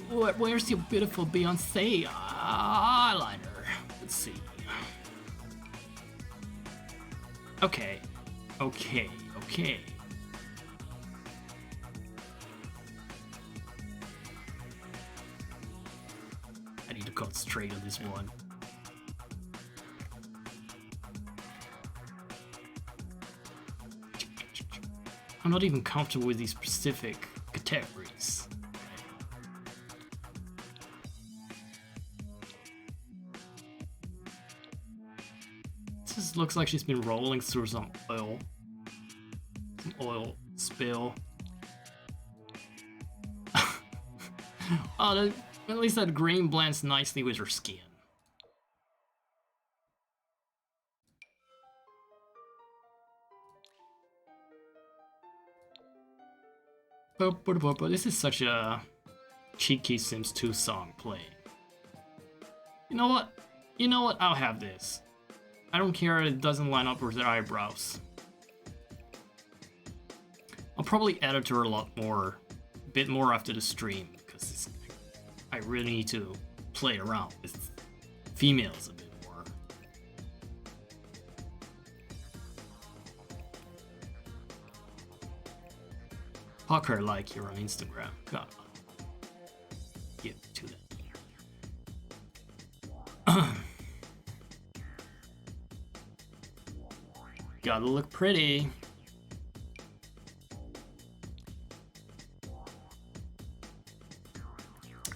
Where's your beautiful Beyonce eyeliner? Let's see. Okay. I need to concentrate on this one. I'm not even comfortable with these specific categories. This looks like she's been rolling through some oil. Some oil spill. Oh, at least that green blends nicely with her skin. But this is such a cheeky Sims 2 song playing. You know what? You know what? I'll have this. I don't care if it doesn't line up with their eyebrows. I'll probably edit her a bit more after the stream, because I really need to play around with females a bit more. Fuck her like you're on Instagram. God. Get to that. Gotta look pretty.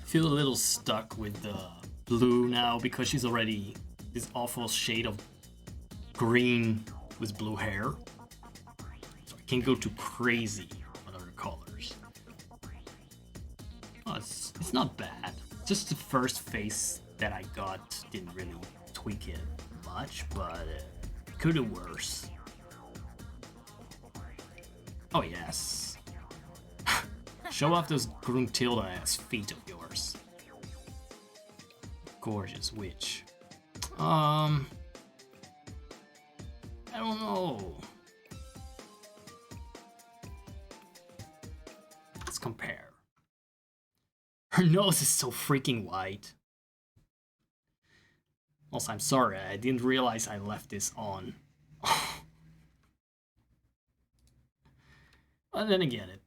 Feel a little stuck with the blue now because she's already this awful shade of green with blue hair. So I can't go too crazy on other colors. Oh, it's not bad. Just the first face that I got didn't really tweak it much, but it could have worse. Oh yes. Show off those Gruntilda-ass feet of yours. Gorgeous witch. I don't know. Let's compare. Her nose is so freaking white. Also, I'm sorry, I didn't realize I left this on. But then again, it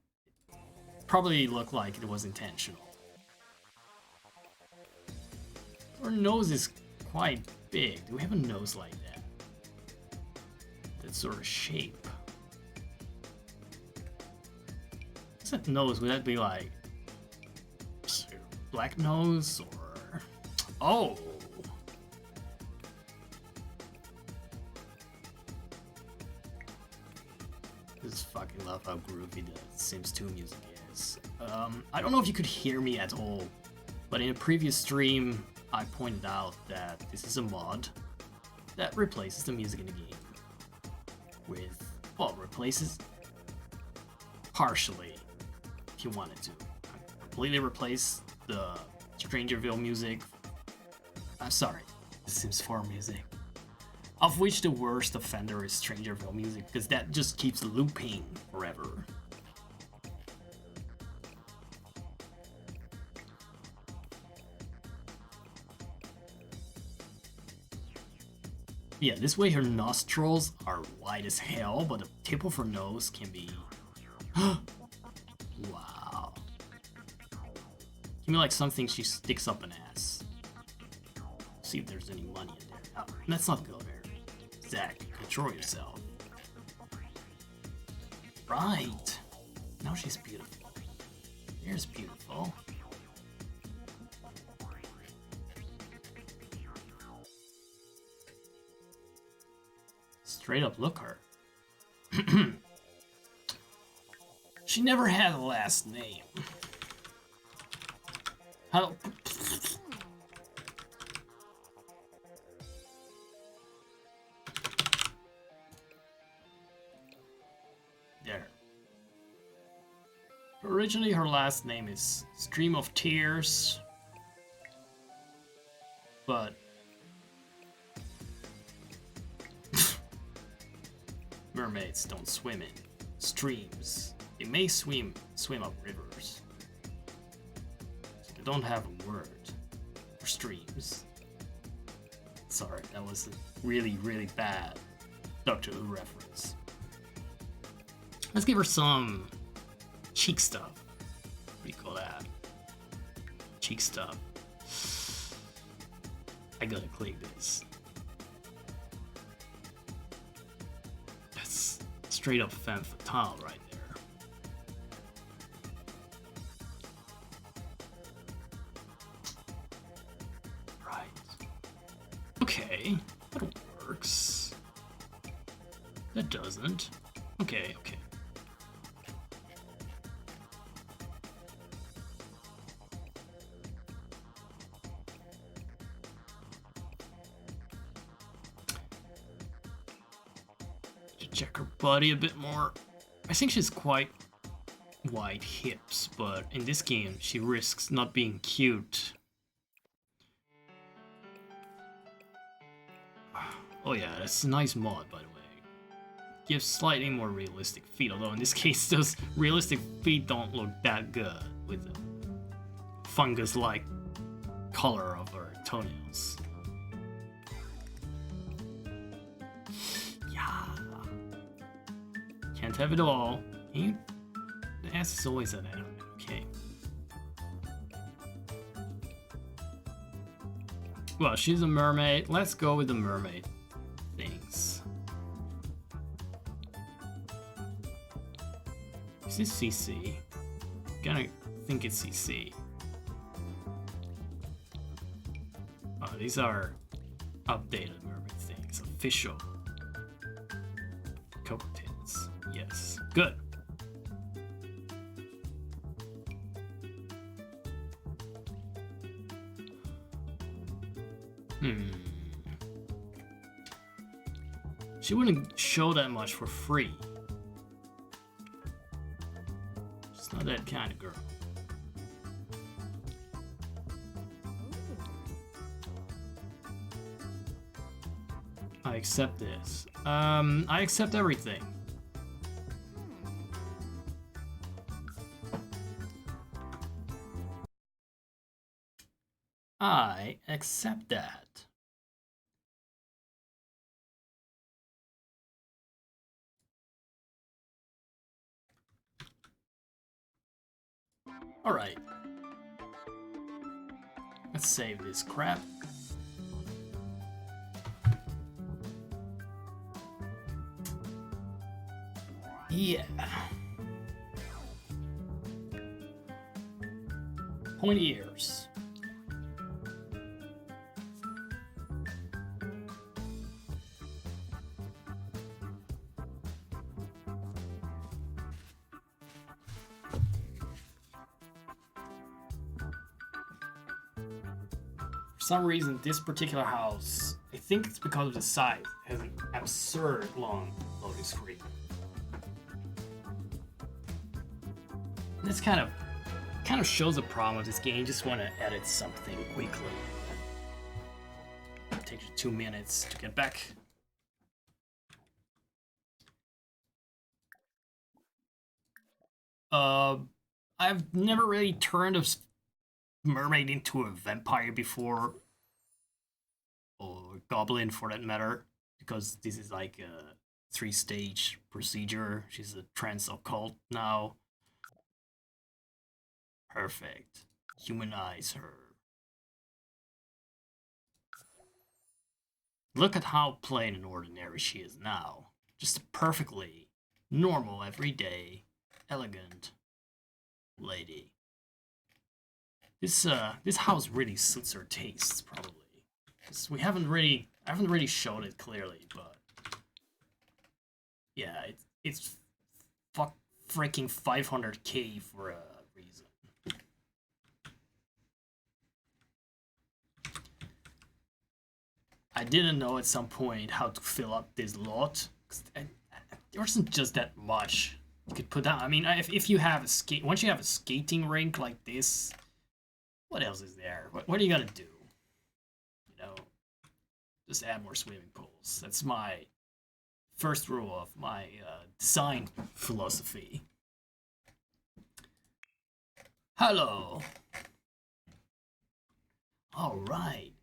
probably looked like it was intentional. Her nose is quite big. Do we have a nose like that? That sort of shape. What's that nose? Would that be like black nose or... Oh! I just fucking love how groovy the Sims 2 music is. I don't know if you could hear me at all, but in a previous stream, I pointed out that this is a mod that replaces the music in the game with, well, replaces partially, if you wanted to. Completely replace the Strangerville music. I'm sorry, the Sims 4 music. Of which the worst offender is Strangerville music, because that just keeps looping forever. Yeah, this way her nostrils are wide as hell, but the tip of her nose can be... Wow. Give me like something she sticks up an ass. See if there's any money in there. Oh, that's not good. Zach, control yourself. Right. Now she's beautiful. There's beautiful. Straight up look her. She never had a last name. How... There. Originally her last name is Stream of Tears, but mermaids don't swim in streams. They may swim up rivers. So they don't have a word for streams. Sorry, that was a really, really bad Doctor Who reference. Let's give her some cheek stuff. What do you call that? Cheek stuff. I gotta click this. That's straight up femme fatale right there. Right. Okay, that works. That doesn't. Okay, okay. Check her body a bit more. I think she's quite wide hips, but in this game she risks not being cute. Oh yeah, that's a nice mod, by the way. Gives slightly more realistic feet, although in this case those realistic feet don't look that good with the fungus-like color of her toenails. Yeah. Can't have it all. Can you? The ass is always an anime, okay. Well, she's a mermaid. Let's go with the mermaid things. Is this CC? Gonna think it's CC. Oh, these are updated mermaid things. Official. Cocoa tins. Yes. Good. She wouldn't show that much for free. She's not that kind of girl. I accept this. I accept everything. I accept that. All right. Let's save this crap. Yeah. Pointy ears. For some reason, this particular house, I think it's because of the size, has an absurd long loading screen. This kind of shows the problem of this game. Just want to edit something quickly. It takes you 2 minutes to get back. I've never really turned a mermaid into a vampire before, or goblin for that matter, because this is like a 3-stage procedure. She's a trans occult now. Perfect. Humanize her. Look at how plain and ordinary she is now. Just a perfectly normal, everyday, elegant lady. This house really suits her tastes, probably. 'Cause I haven't really shown it clearly, but yeah, it's freaking 500k for a reason. I didn't know at some point how to fill up this lot. There wasn't just that much you could put down. I mean, if you have once you have a skating rink like this, what else is there? What are you gonna do? You know, just add more swimming pools. That's my first rule of my design philosophy. Hello. All right.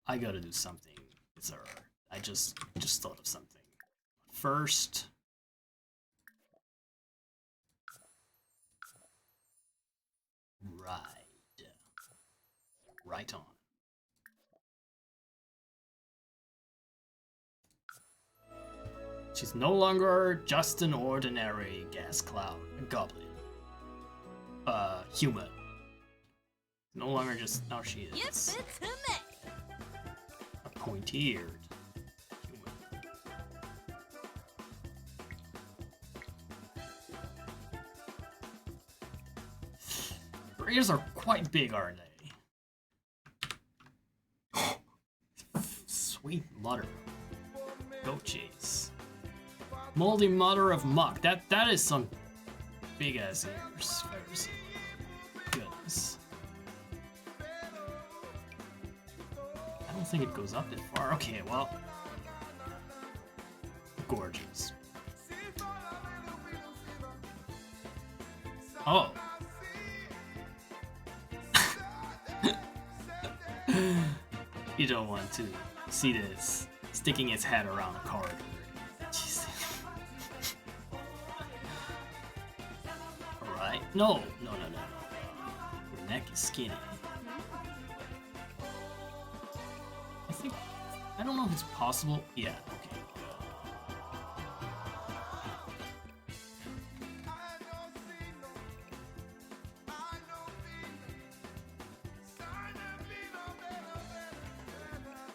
I gotta do something, sir. I just thought of something. First, right on. She's no longer just an ordinary gas cloud, a goblin. Human. No longer just, now she is. Yep, it's me. A pointy-eared human. Her ears are quite big, aren't they? Sweet mother. Goat cheese. Moldy mother of muck. That is some big ass ears. Goodness. I don't think it goes up that far. Okay, well. Gorgeous. Oh. You don't want to see this sticking its head around the corridor. Jeez. Alright. No. Your neck is skinny. I don't know if it's possible. Yeah, okay.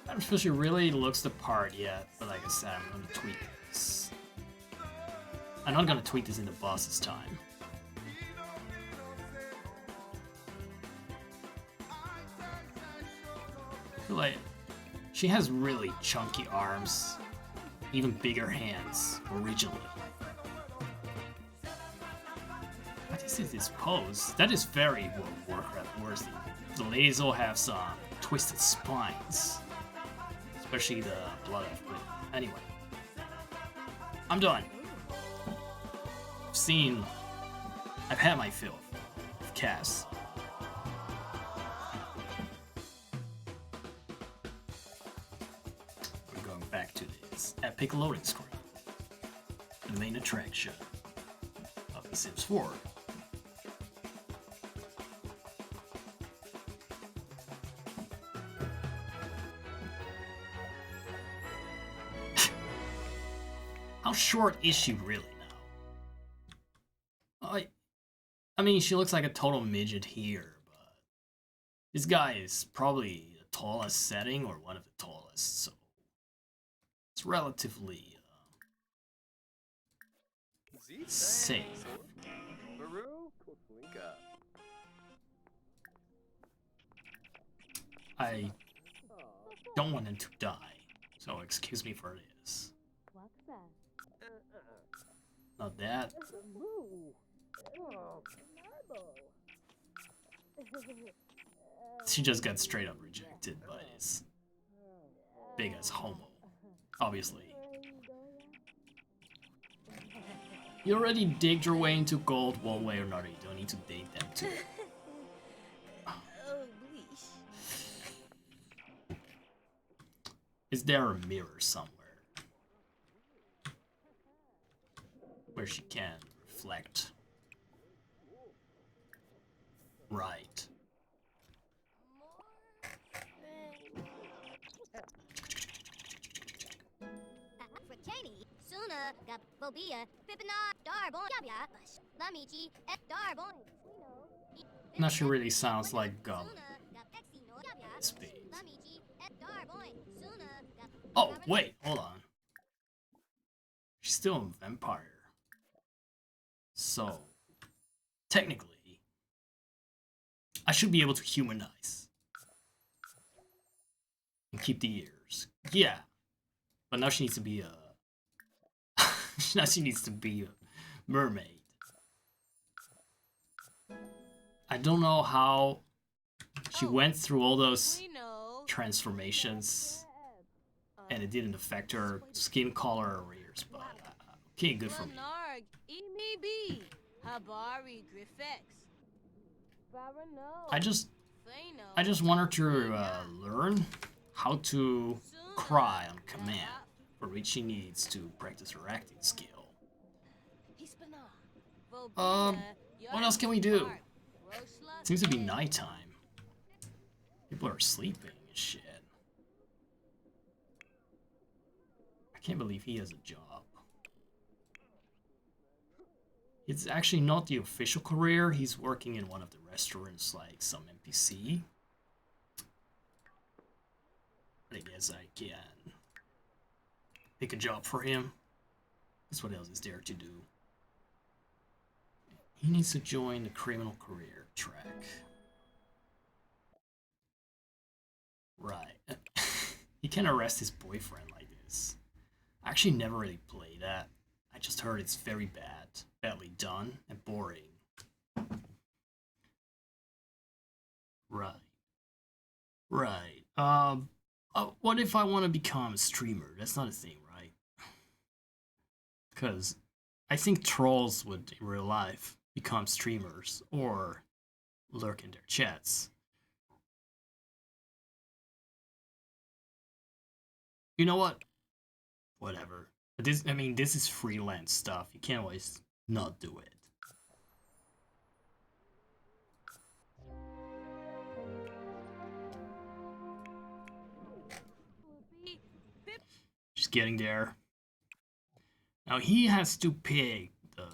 I don't suppose she really looks the part yet, but like I said, I'm gonna tweak this. I'm not gonna tweak this in the boss this time. I feel like she has really chunky arms, even bigger hands originally. What is this pose? That is very Warcraft worthy. The ladies all have some twisted spines, especially the blood of Gwyn. Anyway, I'm done. I've had my fill of casts. Back to this epic loading screen, the main attraction of The Sims 4. How short is she really now? I mean, she looks like a total midget here, but this guy is probably the tallest setting or one of the tallest, so it's relatively safe. I don't want him to die, so excuse me for this. Not that. She just got straight up rejected by his big as homo. Obviously. You already digged your way into gold one way or another. You don't need to dig them too. Is there a mirror somewhere where she can reflect? Right. Now she really sounds like Goblin. Speed. Oh, wait, hold on. She's still a vampire. So, technically, I should be able to humanize. And keep the ears. Yeah. But now she needs to be a... now she needs to be a mermaid. I don't know how she went through all those transformations and it didn't affect her skin color or ears, but okay, good for me. I just want her to learn how to cry on command, for which she needs to practice her acting skill. What else can we do? It seems to be nighttime. People are sleeping and shit. I can't believe he has a job. It's actually not the official career. He's working in one of the restaurants, like some NPC. But I guess I can pick a job for him. That's what else is there to do. He needs to join the criminal career track. Right. He can arrest his boyfriend like this. I actually never really played that. I just heard it's very bad, badly done, and boring. Right. Right. What if I want to become a streamer? That's not a thing, right? Because I think trolls would, in real life, become streamers or lurk in their chats. You know what? Whatever. I mean, this is freelance stuff. You can't always not do it. Just getting there. Now he has to pick the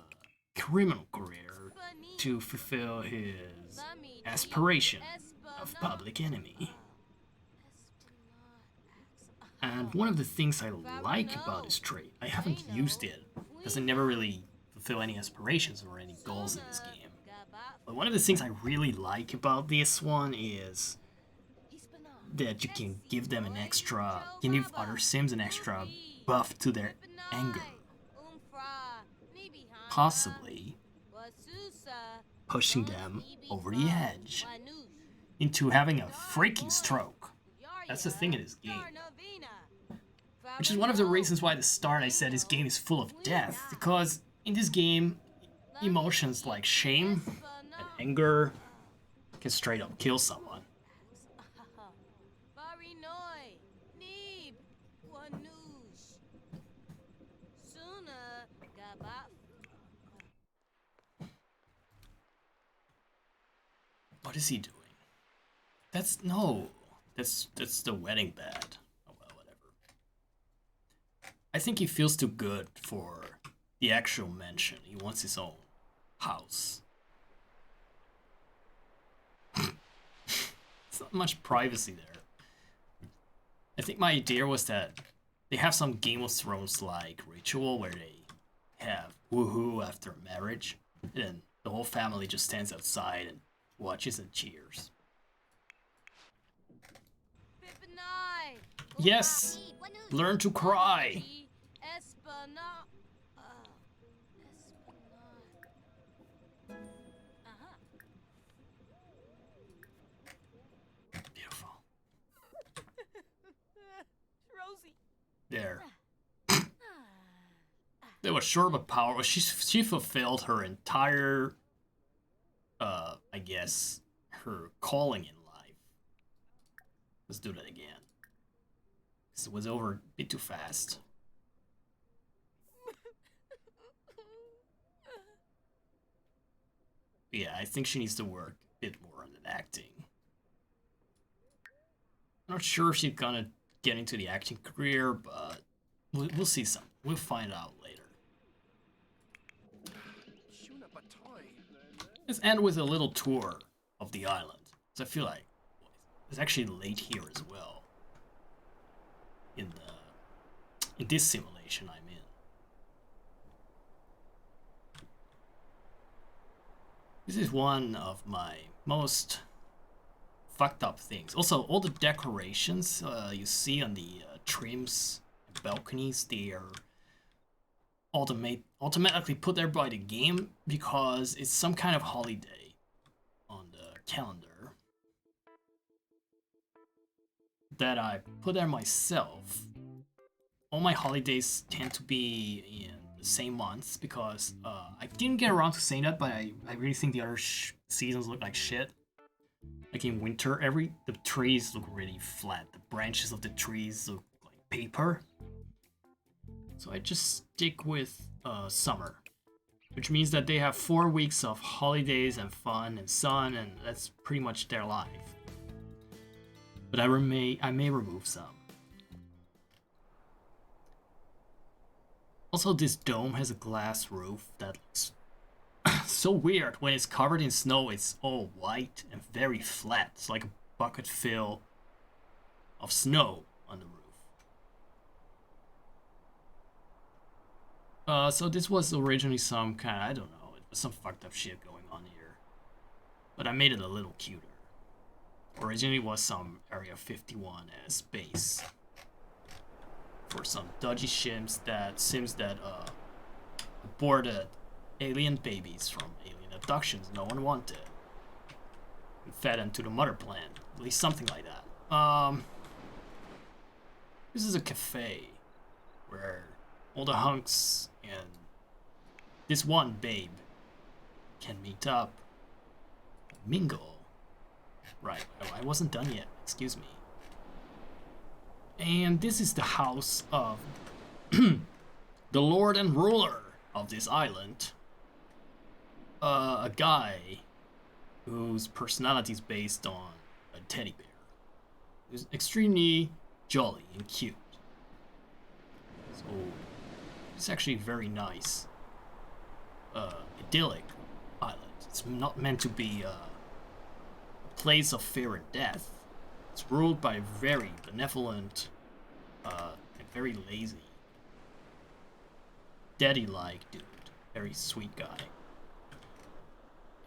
criminal career to fulfill his aspiration of public enemy. And one of the things I like about this trait, I haven't used it because I never really fulfill any aspirations or any goals in this game. But one of the things I really like about this one is that you can give them an extra, you can give other sims an extra buff to their anger. Possibly pushing them over the edge into having a freaking stroke. That's the thing in this game. Which is one of the reasons why at the start I said this game is full of death, because in this game, emotions like shame and anger can straight up kill someone. What is he doing? That's the wedding bed. Oh well, whatever. I think he feels too good for the actual mansion. He wants his own house. It's not much privacy there. I think my idea was that they have some Game of Thrones like ritual where they have woohoo after marriage, and then the whole family just stands outside and watches and cheers. Yes! Learn to cry! Beautiful. There. They were short but powerful. She fulfilled her entire, I guess, her calling in life. Let's do that again. This was over a bit too fast. Yeah, I think she needs to work a bit more on the acting. I'm not sure if she's gonna get into the acting career, but we'll see some. We'll find out later. Let's end with a little tour of the island. So I feel like it's actually late here as well. In this simulation I'm in. This is one of my most fucked up things. Also, all the decorations you see on the trims and balconies, they are automatically put there by the game because it's some kind of holiday on the calendar that I put there myself. All my holidays tend to be in the same months because I didn't get around to saying that, but I really think the other seasons look like shit. Like in winter, the trees look really flat. The branches of the trees look like paper. So I just stick with summer, which means that they have 4 weeks of holidays and fun and sun, and that's pretty much their life. But I may remove some. Also, this dome has a glass roof that looks so weird. When it's covered in snow, it's all white and very flat. It's like a bucket fill of snow on the roof. So this was originally some kind of, I don't know, it was some fucked up shit going on here. But I made it a little cuter. Originally was some Area 51 as base for some dodgy sims that aborted alien babies from alien abductions no one wanted. And fed them to the mother plant. At least something like that. This is a cafe where all the hunks and this one babe can meet up, mingle. Right, I wasn't done yet, excuse me. And this is the house of the lord and ruler of this island. A guy whose personality is based on a teddy bear. Who's extremely jolly and cute. So, it's actually very nice. Idyllic island. It's not meant to be a place of fear and death. It's ruled by a very benevolent and very lazy, daddy-like dude. Very sweet guy.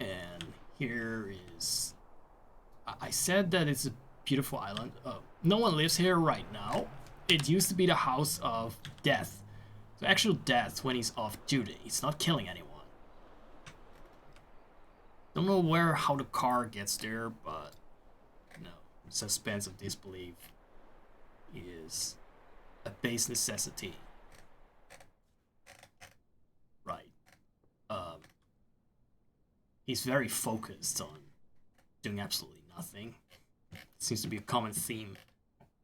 And here is... I said that it's a beautiful island. No one lives here right now. It used to be the house of death. So actual death when he's off duty. He's not killing anyone. Don't know how the car gets there, but no. Suspense of disbelief is a base necessity. Right. He's very focused on doing absolutely nothing. It seems to be a common theme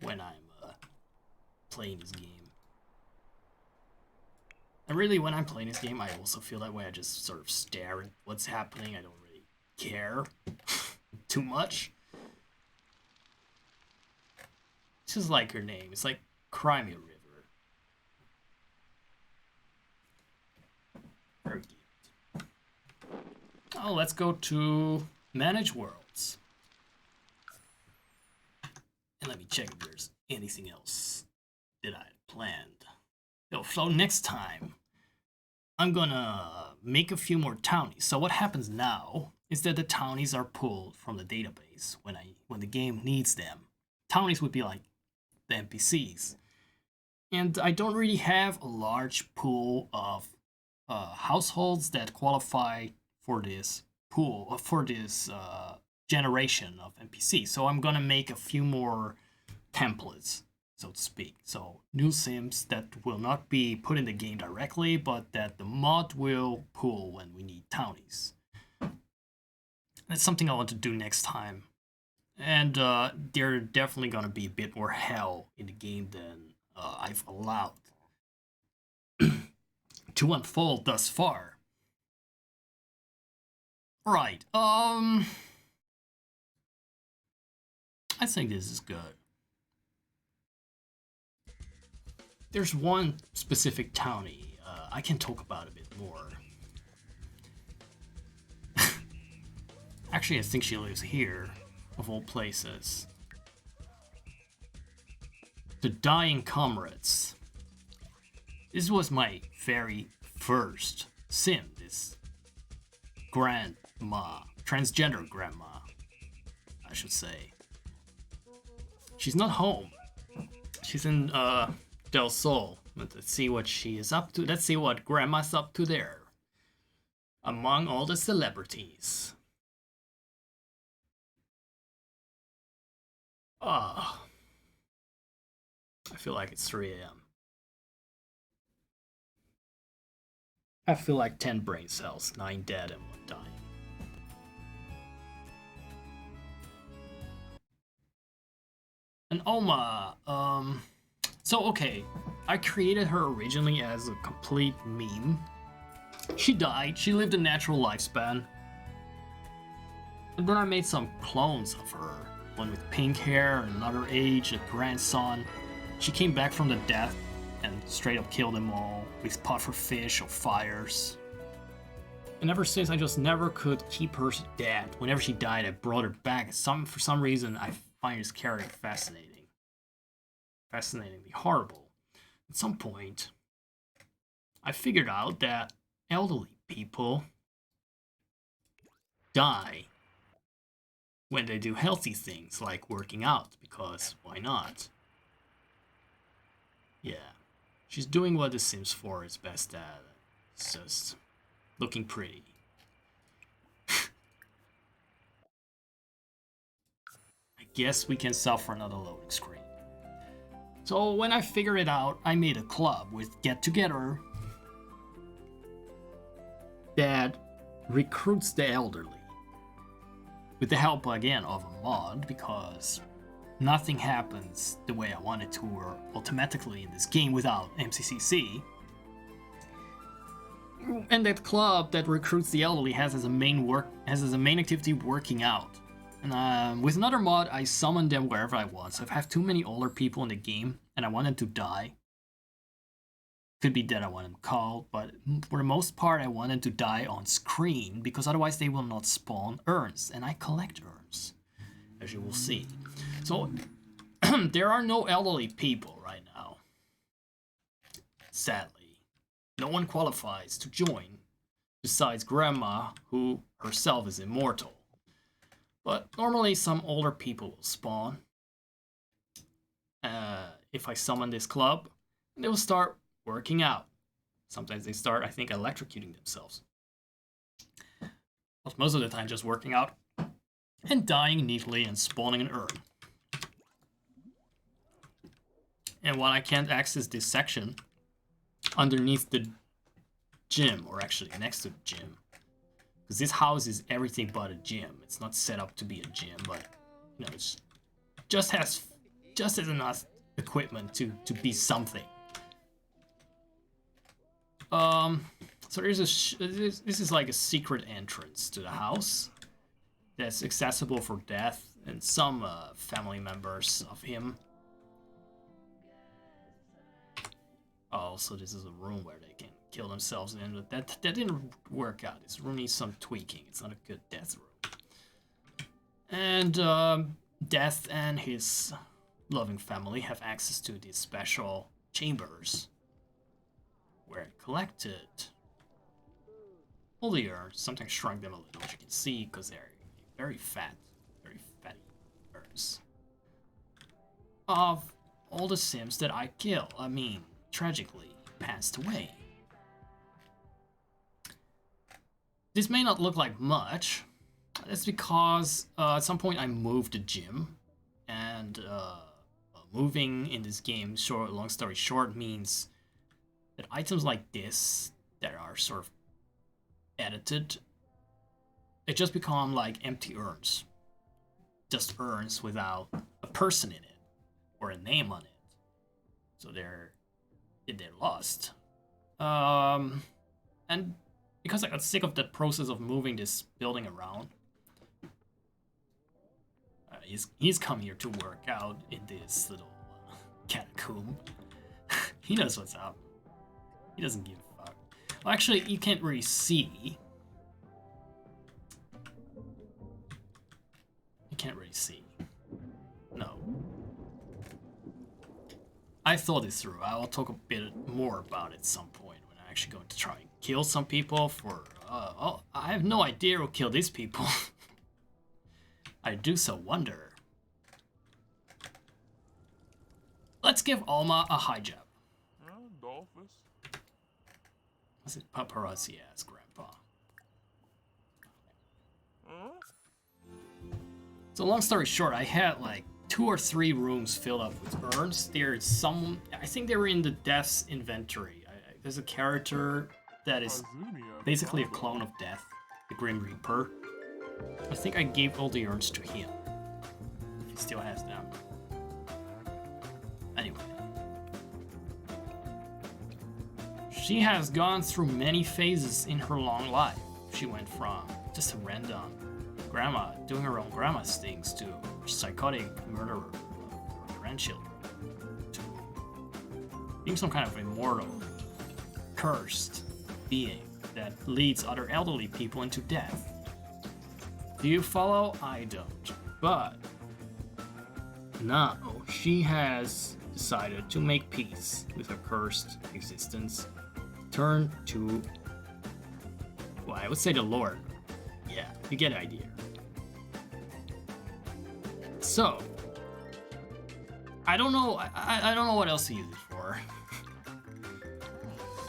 when I'm playing this game. And really, when I'm playing this game, I also feel that way. I just sort of stare at what's happening. I don't really care too much. It's just like her name. It's like Crimea River. Very cute. Oh, let's go to Manage Worlds. And let me check if there's anything else that I had planned. So next time, I'm gonna make a few more townies. So what happens now is that the townies are pulled from the database when the game needs them. Townies would be like the NPCs. And I don't really have a large pool of households that qualify for this pool, for this generation of NPCs. So I'm gonna make a few more templates, so to speak. So new sims that will not be put in the game directly, but that the mod will pull when we need townies. That's something I want to do next time. And they're definitely gonna be a bit more hell in the game than I've allowed to unfold thus far. Right, I think this is good. There's one specific townie I can talk about a bit more. Actually, I think she lives here, of all places. The Dying Comrades. This was my very first sim, this grandma, transgender grandma, I should say. She's not home. She's in Del Sol. Let's see what she is up to. Let's see what grandma's up to there. Among all the celebrities. Ah. I feel like it's 3 a.m. I feel like 10 brain cells, 9 dead and 1 dying. And Oma, so okay, I created her originally as a complete meme. She died, she lived a natural lifespan. And then I made some clones of her, one with pink hair, another age, a grandson. She came back from the death and straight up killed them all with puffer fish or fires. And ever since, I just never could keep her dead. Whenever she died, I brought her back. For some reason, I find this character fascinating. Fascinatingly horrible. At some point, I figured out that elderly people die when they do healthy things like working out, because why not? Yeah, she's doing what The Sims 4 is best at. It's just looking pretty. I guess we can sell for another loading screen. So when I figured it out, I made a club with Get Together that recruits the elderly. With the help again of a mod, because nothing happens the way I want it to or automatically in this game without MCCC. And that club that recruits the elderly has as a main activity working out. And with another mod, I summon them wherever I want. So if I have too many older people in the game and I want them to die, could be that I want them called, but for the most part, I want them to die on screen because otherwise they will not spawn urns, and I collect urns, as you will see. So there are no elderly people right now. Sadly, no one qualifies to join besides Grandma, who herself is immortal. But normally some older people will spawn. If I summon this club, they will start working out. Sometimes they start, I think, electrocuting themselves. But most of the time just working out and dying neatly and spawning an urn. And while I can't access this section underneath the gym, or actually next to the gym, because this house is everything but a gym. It's not set up to be a gym, but you know, it's just has enough equipment to be something. So there's this is like a secret entrance to the house that's accessible for Death and some family members of him. Also, this is a room where they can kill themselves in, but that didn't work out. This room needs some tweaking. It's not a good Death room. And Death and his loving family have access to these special chambers where it collected all the urns. Something shrunk them a little, as you can see, because they're very fatty urns of all the Sims that I kill. I mean, tragically passed away. This may not look like much. That's because at some point I moved the gym, and moving in this game, long story short, means that items like this that are sort of edited, they just become like empty urns. Just urns without a person in it or a name on it. So they're lost. And because I got sick of the process of moving this building around, he's come here to work out in this little catacomb. He knows what's up. He doesn't give a fuck. Well, actually, you can't really see. You can't really see. No. I thought this through. I will talk a bit more about it at some point when I'm actually going to try and kill some people for... I have no idea who killed these people. I do so wonder. Let's give Alma a high jab. What's it? Paparazzi ass grandpa. So long story short, I had like 2 or 3 rooms filled up with urns. There's some, I think they were in the Death's inventory. There's a character that is basically a clone of Death, the Grim Reaper. I think I gave all the urns to him. He still has them. Anyway. She has gone through many phases in her long life. She went from just a random grandma doing her own grandma's things to psychotic murderer of her grandchildren to being some kind of immortal, cursed being that leads other elderly people into death. Do you follow? I don't. But now she has decided to make peace with her cursed existence. Turn to, well, I would say the Lord. Yeah, you get the idea. So, I don't know. I don't know what else to use it for.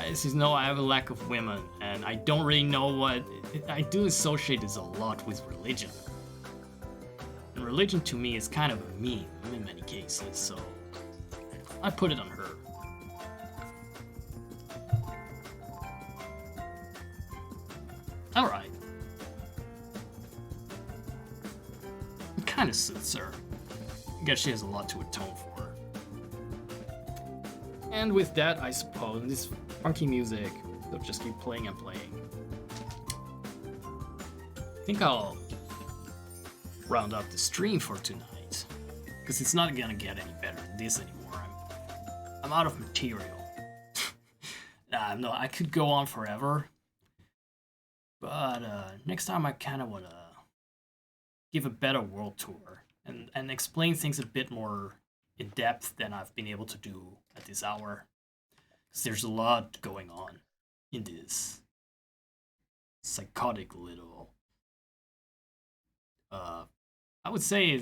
As you know, I have a lack of women, and I don't really know what... I do associate this a lot with religion. And religion to me is kind of a meme in many cases, so I put it on her. Alright. It kind of suits her. I guess she has a lot to atone for. And with that, I suppose, this funky music, they'll just keep playing and playing. I think I'll round up the stream for tonight, because it's not gonna get any better than this anymore. I'm out of material. Nah, no, I could go on forever, but next time I kind of want to give a better world tour and explain things a bit more in depth than I've been able to do at this hour. Because there's a lot going on in this psychotic little... I would say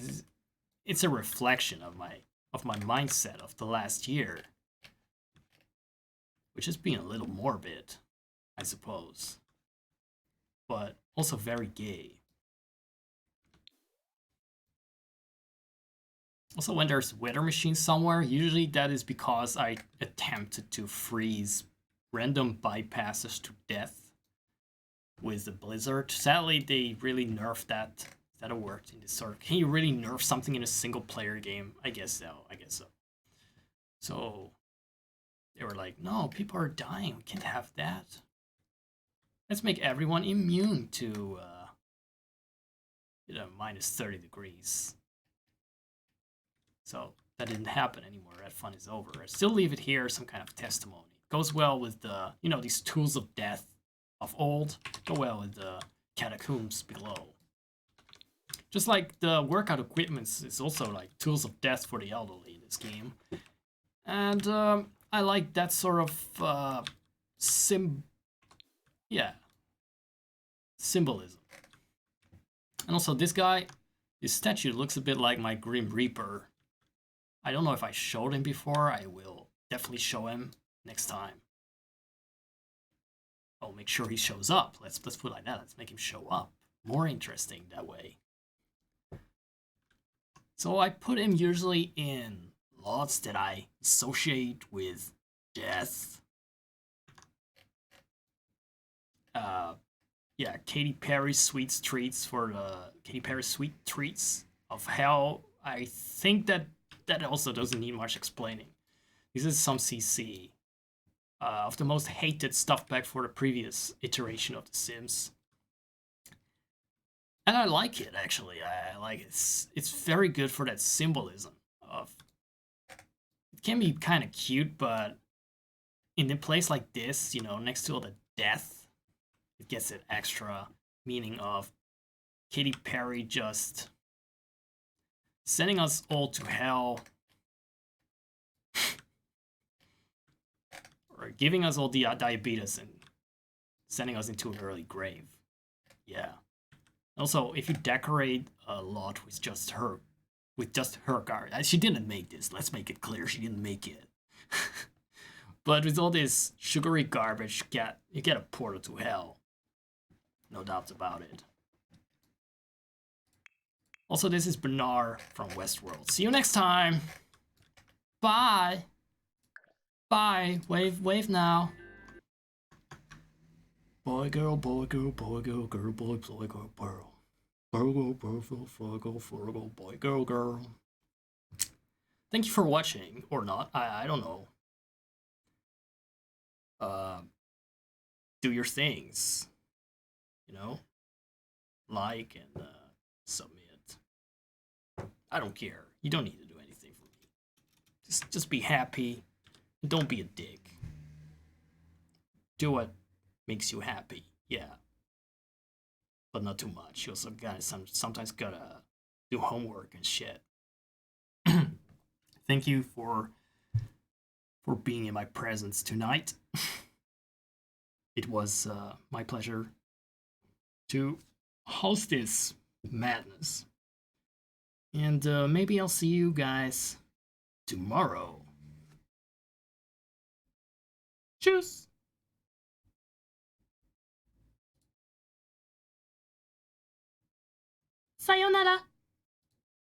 it's a reflection of my mindset of the last year, which has been a little morbid, I suppose, but also very gay. Also, when there's weather machines somewhere, usually that is because I attempted to freeze random bypasses to death with the blizzard. Sadly, they really nerfed that. That worked in this sort of... Can you really nerf something in a single-player game? I guess so. So they were like, no, people are dying. We can't have that. Let's make everyone immune to, minus 30 degrees. So that didn't happen anymore. That fun is over. I still leave it here, some kind of testimony. It goes well with the, these tools of death of old. Go well with the catacombs below. Just like the workout equipment is also like tools of death for the elderly in this game. And I like that sort of symbolism. And also this guy, this statue looks a bit like my Grim Reaper. I don't know if I showed him before. I will definitely show him next time. I'll make sure he shows up. Let's put it like that. Let's make him show up. More interesting that way. So I put him usually in lots that I associate with death. Yeah, Katy Perry sweet treats for the Katy Perry sweet treats of hell. I think that also doesn't need much explaining. This is some CC of the most hated stuff back for the previous iteration of The Sims. And I like it, actually. I like it. It's very good for that symbolism of... It can be kind of cute, but in a place like this, next to all the death, it gets that extra meaning of Katy Perry just sending us all to hell. Or giving us all the diabetes and sending us into an early grave. Yeah. Also, if you decorate a lot with just her garbage, she didn't make this. Let's make it clear, she didn't make it. But with all this sugary garbage, you get a portal to hell. No doubts about it. Also, this is Bernard from Westworld. See you next time. Bye. Bye. Wave now. Boy, girl, boy, girl, boy, girl, girl, boy, boy, girl, girl. Girl, girl, boy, girl, girl. Thank you for watching, or not. I don't know. Do your things. Like and submit. I don't care. You don't need to do anything for me. Just be happy. Don't be a dick. Do what makes you happy. Yeah. But not too much. You also gotta sometimes gotta do homework and shit. Thank you for being in my presence tonight. It was my pleasure to host this madness. And maybe I'll see you guys tomorrow. Tschüss! Sayonara.